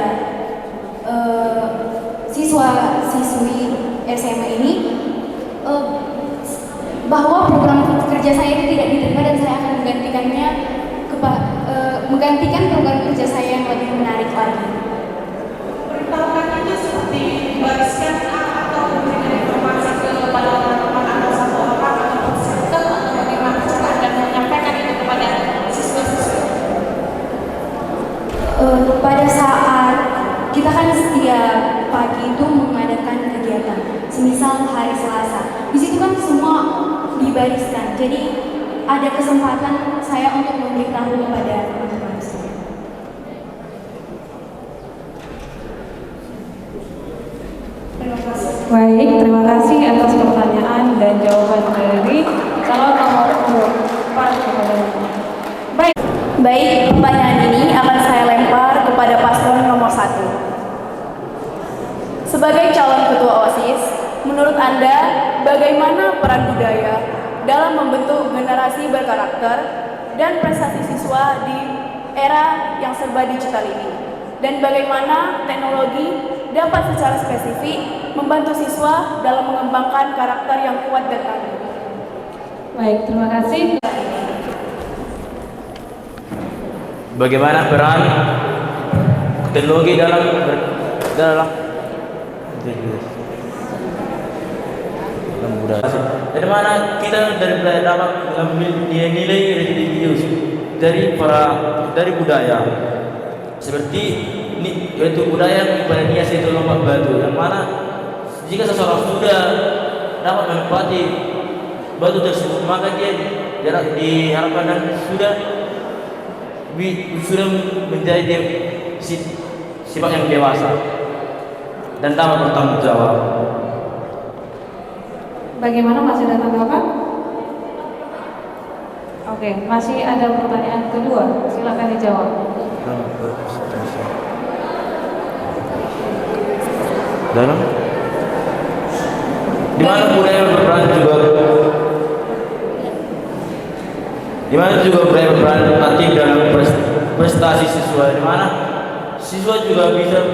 siswa-siswi SMA ini bahwa program kerja saya itu tidak diterima dan saya akan menggantikan program kerja saya yang lebih menarik lagi. Beritahukan aja seperti bariskan atau memberikan informasi kepada teman-teman atau satu orang atau peserta atau bagaimana cara Anda menyampaikan itu kepada siswa-siswa. Pada saat kita kan setiap pagi itu mengadakan kegiatan, semisal hari Selasa. Di situ kan semua dibariskan. Jadi ada kesempatan saya untuk memberitahu kepada teman-teman saya. Baik, terima kasih atas pertanyaan dan jawaban dari calon nomor 4 kepada Baik. Baik, pertanyaan ini akan saya lempar kepada paslon nomor 1. Sebagai calon ketua OSIS, menurut Anda bagaimana peran budaya dalam membentuk generasi berkarakter dan prestasi siswa di era yang serba digital ini? Dan bagaimana teknologi dapat secara spesifik membantu siswa dalam mengembangkan karakter yang kuat dan tangguh? Baik, terima kasih. Bagaimana peran teknologi dalam budaya? Dari mana kita dapat mengambil nilai religius dari budaya, seperti ini, yaitu budaya pada nias itu lompat batu, yang mana jika seseorang sudah dapat menempati batu tersebut, maka dia diharapkan dan sudah menjadi sifat yang dewasa dan dapat bertanggung jawab. Bagaimana, masih ada tanggapan? Oke, masih ada pertanyaan kedua, silakan dijawab. Dalam di mana budaya berperan aktif dalam prestasi siswa, di mana siswa juga bisa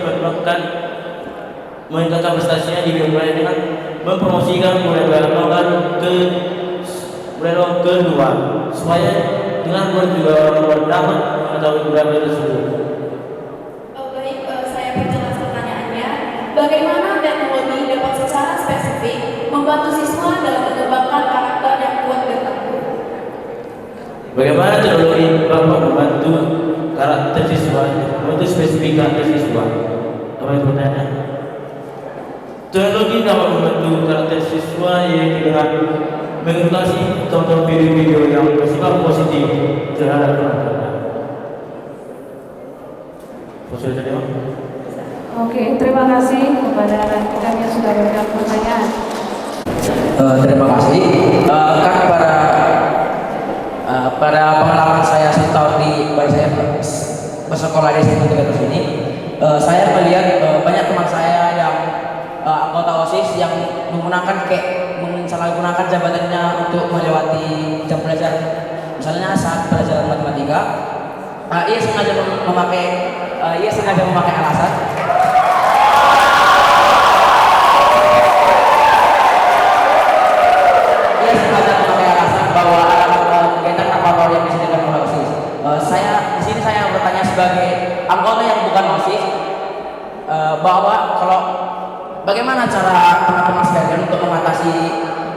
meningkatkan prestasinya di budaya dengan mempromosikan budaya lokal ke luar, supaya dengan juga dapat mengetahui budaya tersebut. Baik, saya perjelas pertanyaannya. Bagaimana teknologi dapat secara spesifik membantu siswa dalam mengembangkan karakter yang kuat dan tangguh? Bagaimana teknologi dapat membantu karakter siswa, membantu spesifik karakter siswa? Apa itu pertanyaan? Teknologi dapat membantu karakter siswa yaitu dengan mengedukasi contoh video-video yang bersifat positif terhadap karakternya. Oke, terima kasih kepada rekan yang sudah memberikan pertanyaan. Terima kasih. Kan pada pengalaman saya setahun saya bersekolah di sini, saya melihat banyak teman saya yang anggota OSIS yang menyalahgunakan jabatannya untuk melewati jam belajar. Misalnya saat pelajaran matematika, ia sengaja memakai alasan bahwa ada kegiatan apa yang disediakan oleh OSIS. Di sini saya bertanya sebagai anggota yang bukan OSIS, bahwa bagaimana cara teman-teman sekalian untuk mengatasi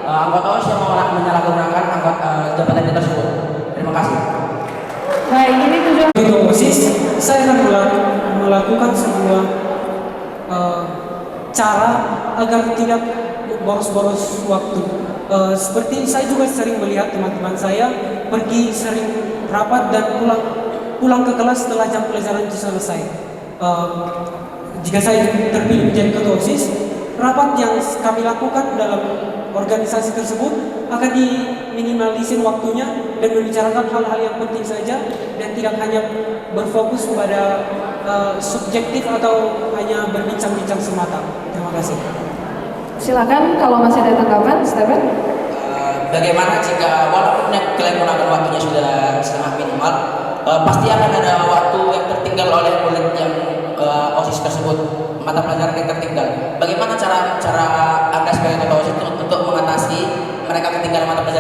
anggota OSIS yang menyalahgunakan jabatan tersebut? Terima kasih. Baik, ini tujuan untuk OSIS, saya akan melakukan sebuah cara agar tidak boros-boros waktu. Seperti saya juga sering melihat teman-teman saya pergi sering rapat dan pulang ke kelas setelah jam pelajaran itu selesai. Jika saya terpilih menjadi ketua OSIS, rapat yang kami lakukan dalam organisasi tersebut akan diminimalisir waktunya dan membicarakan hal-hal yang penting saja dan tidak hanya berfokus pada subjektif atau hanya berbincang-bincang semata. Terima kasih. Silakan kalau masih ada tanggapan, Stephen. Bagaimana jika walaupun kalian menggunakan waktunya sudah sangat minimal, pasti akan ada waktu yang tertinggal oleh murid yang OSIS tersebut, mata pelajaran yang tertinggal. Bagaimana cara Anda sebagai ketua OSIS untuk mengatasi mereka ketinggalan mata pelajaran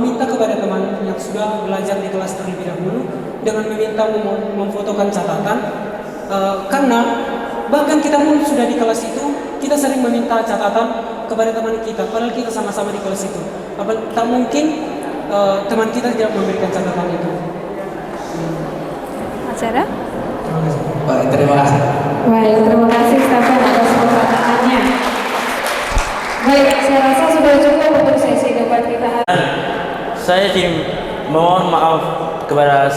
meminta kepada teman yang sudah belajar di kelas terlebih dahulu dengan meminta memfotokan catatan, karena bahkan kita pun sudah di kelas itu, kita sering meminta catatan kepada teman kita, padahal kita sama-sama di kelas itu. Tak mungkin teman kita tidak memberikan catatan itu. Acara? Baik, terima kasih. Baik, terima kasih Stefan atas pertanyaannya. Baik, saya rasa sudah cukup untuk sesi debat kita hari ini. Saya mohon maaf kepada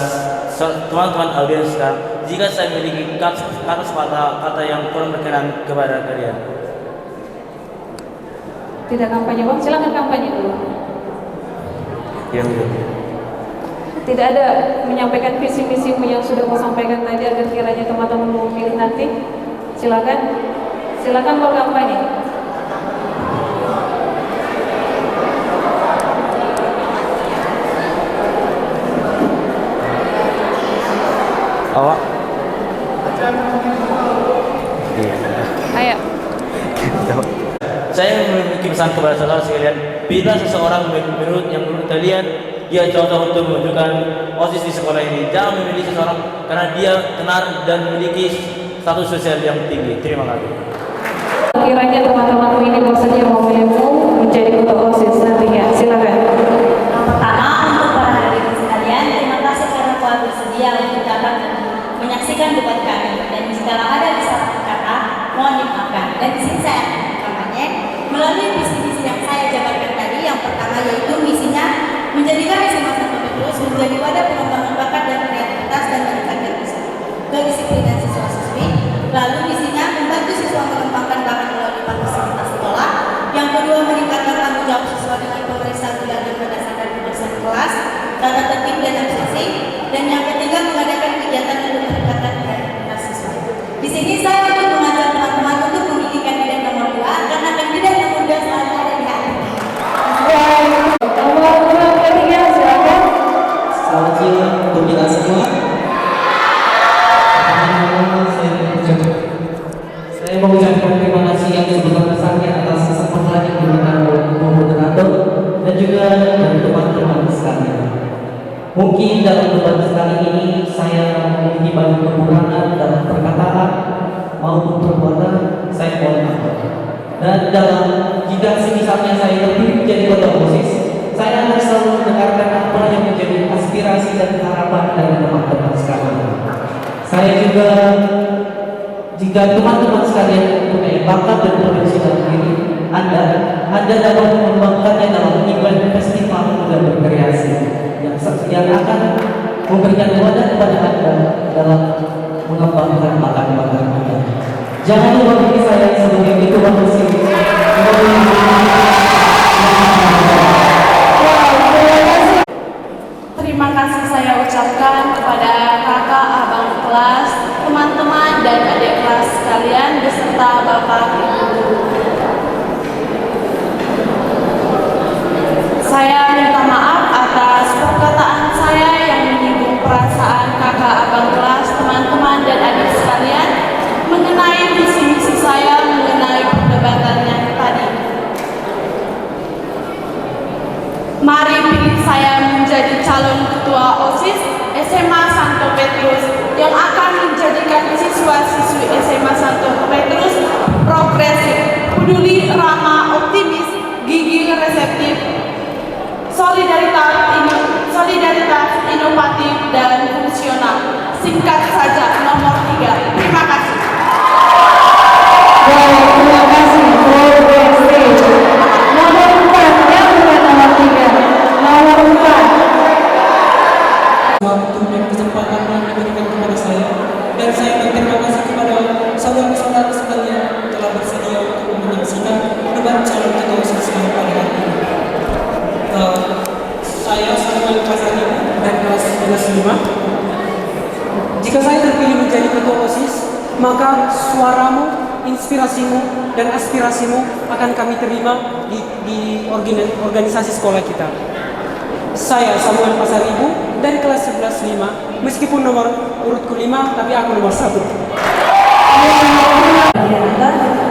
teman-teman audiens jika saya memiliki kata-kata yang kurang berkenan kepada kalian. Tidak kampanye Bang, silakan kampanye dulu. Ya, Tidak ada menyampaikan visi misimu yang sudah kau sampaikan tadi agar kiranya teman-teman mau memilih nanti. Silakan kau kampanye. Awak? Ayo. Saya memiliki pesan kepada saudara sekalian, bila seseorang menurut kalian dia cocok untuk menunjukkan OSIS di sekolah ini, jangan memilih seseorang karena dia tenar dan memiliki status sosial yang tinggi. Terima kasih. Kiranya teman-teman ini bersedia memilihmu menjadi ketua OSIS nantinya. Silakan. Yang pertama, untuk para hadirin sekalian, terima kasih karena telah bersedia untuk dapat menyaksikan debat kami. Dan jika ada kesalahan kata, mohon dimaafkan. Dan di sini saya akan kampanye melalui visi-visi yang saya jabarkan tadi. Yang pertama yaitu misinya menjadikan SMA Santo Petrus menjadi wadah pengembangan bakat dan kreativitas dan meningkatkan kedisiplinan siswa-siswi. Lalu misinya membantu siswa mengembangkan bakat melalui fasilitas sekolah. Yang kedua, meningkatkan tanggung jawab siswa dengan pemeriksaan belajar berdasarkan kebiasaan kelas, tata tertib dan absensi. Dan yang ketiga, mengadakan kegiatan untuk meningkatkan kreativitas siswa. Di sini saya untuk mengajak teman-teman untuk memilih kandidat nomor 2 karena kandidat nomor 2 selalu ada di hati. Nomor ketiga, silakan. Selamat siang untuk kita semua. Saya mengucapkan terima kasih yang sebesar-besarnya atas kesempatan yang diberikan oleh moderator dan juga dari teman-teman sekalian. Mungkin dalam debat sekali ini saya memiliki banyak kekurangan dalam perkataan maupun perbuatan, saya mohon maaf. Dan jika misalnya saya terpilih menjadi ketua OSIS, saya akan selalu mendengarkan apa yang menjadi aspirasi dan harapan dari teman-teman sekalian. Saya juga, jika teman-teman sekalian mempunyai bakat dan potensi dalam diri Anda dapat mengembangkannya dalam event festival dan berkreasi yang akan memberikan wadah kepada Anda dalam mengembangkan bakat-bakat Anda. Jangan lupa bagi saya sebagai ketua OSIS. Terima kasih saya ucapkan kepada kakak, abang kelas, teman-teman dan adik kelas sekalian beserta bapak ibu guru. Saya minta maaf atas perkataan saya yang menyinggung perasaan kakak, abang kelas, teman-teman dan adik sekalian mengenai visi-misi saya mengenai perdebatannya tadi. Mari pilih saya menjadi calon ketua OSIS SMA Santo Petrus yang akan menjadikan siswa-siswi SMA Santo Petrus progresif, peduli, ramah, optimis, gigih, reseptif, solidaritas, inovatif, dan fungsional. Singkat saja, nomor 3. Terima kasih. Baik, terima kasih. Progresif. Nomor 4, ya bukan nomor 3. Nomor 4. Waktu dan kesempatan yang diberikan kepada saya, dan saya berterima kasih kepada saudara-saudara sekalian telah bersedia untuk menyaksikan debat calon ketua OSIS pada hari ini. Saya Samuel Pasari dari kelas 11 5. Jika saya terpilih menjadi ketua OSIS, maka suaramu, inspirasimu, dan aspirasimu akan kami terima di organisasi sekolah kita. Saya Samuel Pasaribu dari kelas 11 5, meskipun nomor urutku 5, tapi aku nomor 1.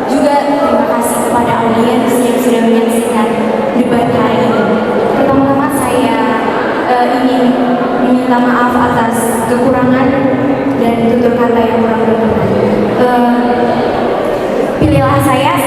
Juga terima kasih kepada audiens yang sudah menyaksikan debat hari ini. Pertama-tama saya meminta maaf atas kekurangan dan tutur kata yang kurang berkenan. Pilihlah saya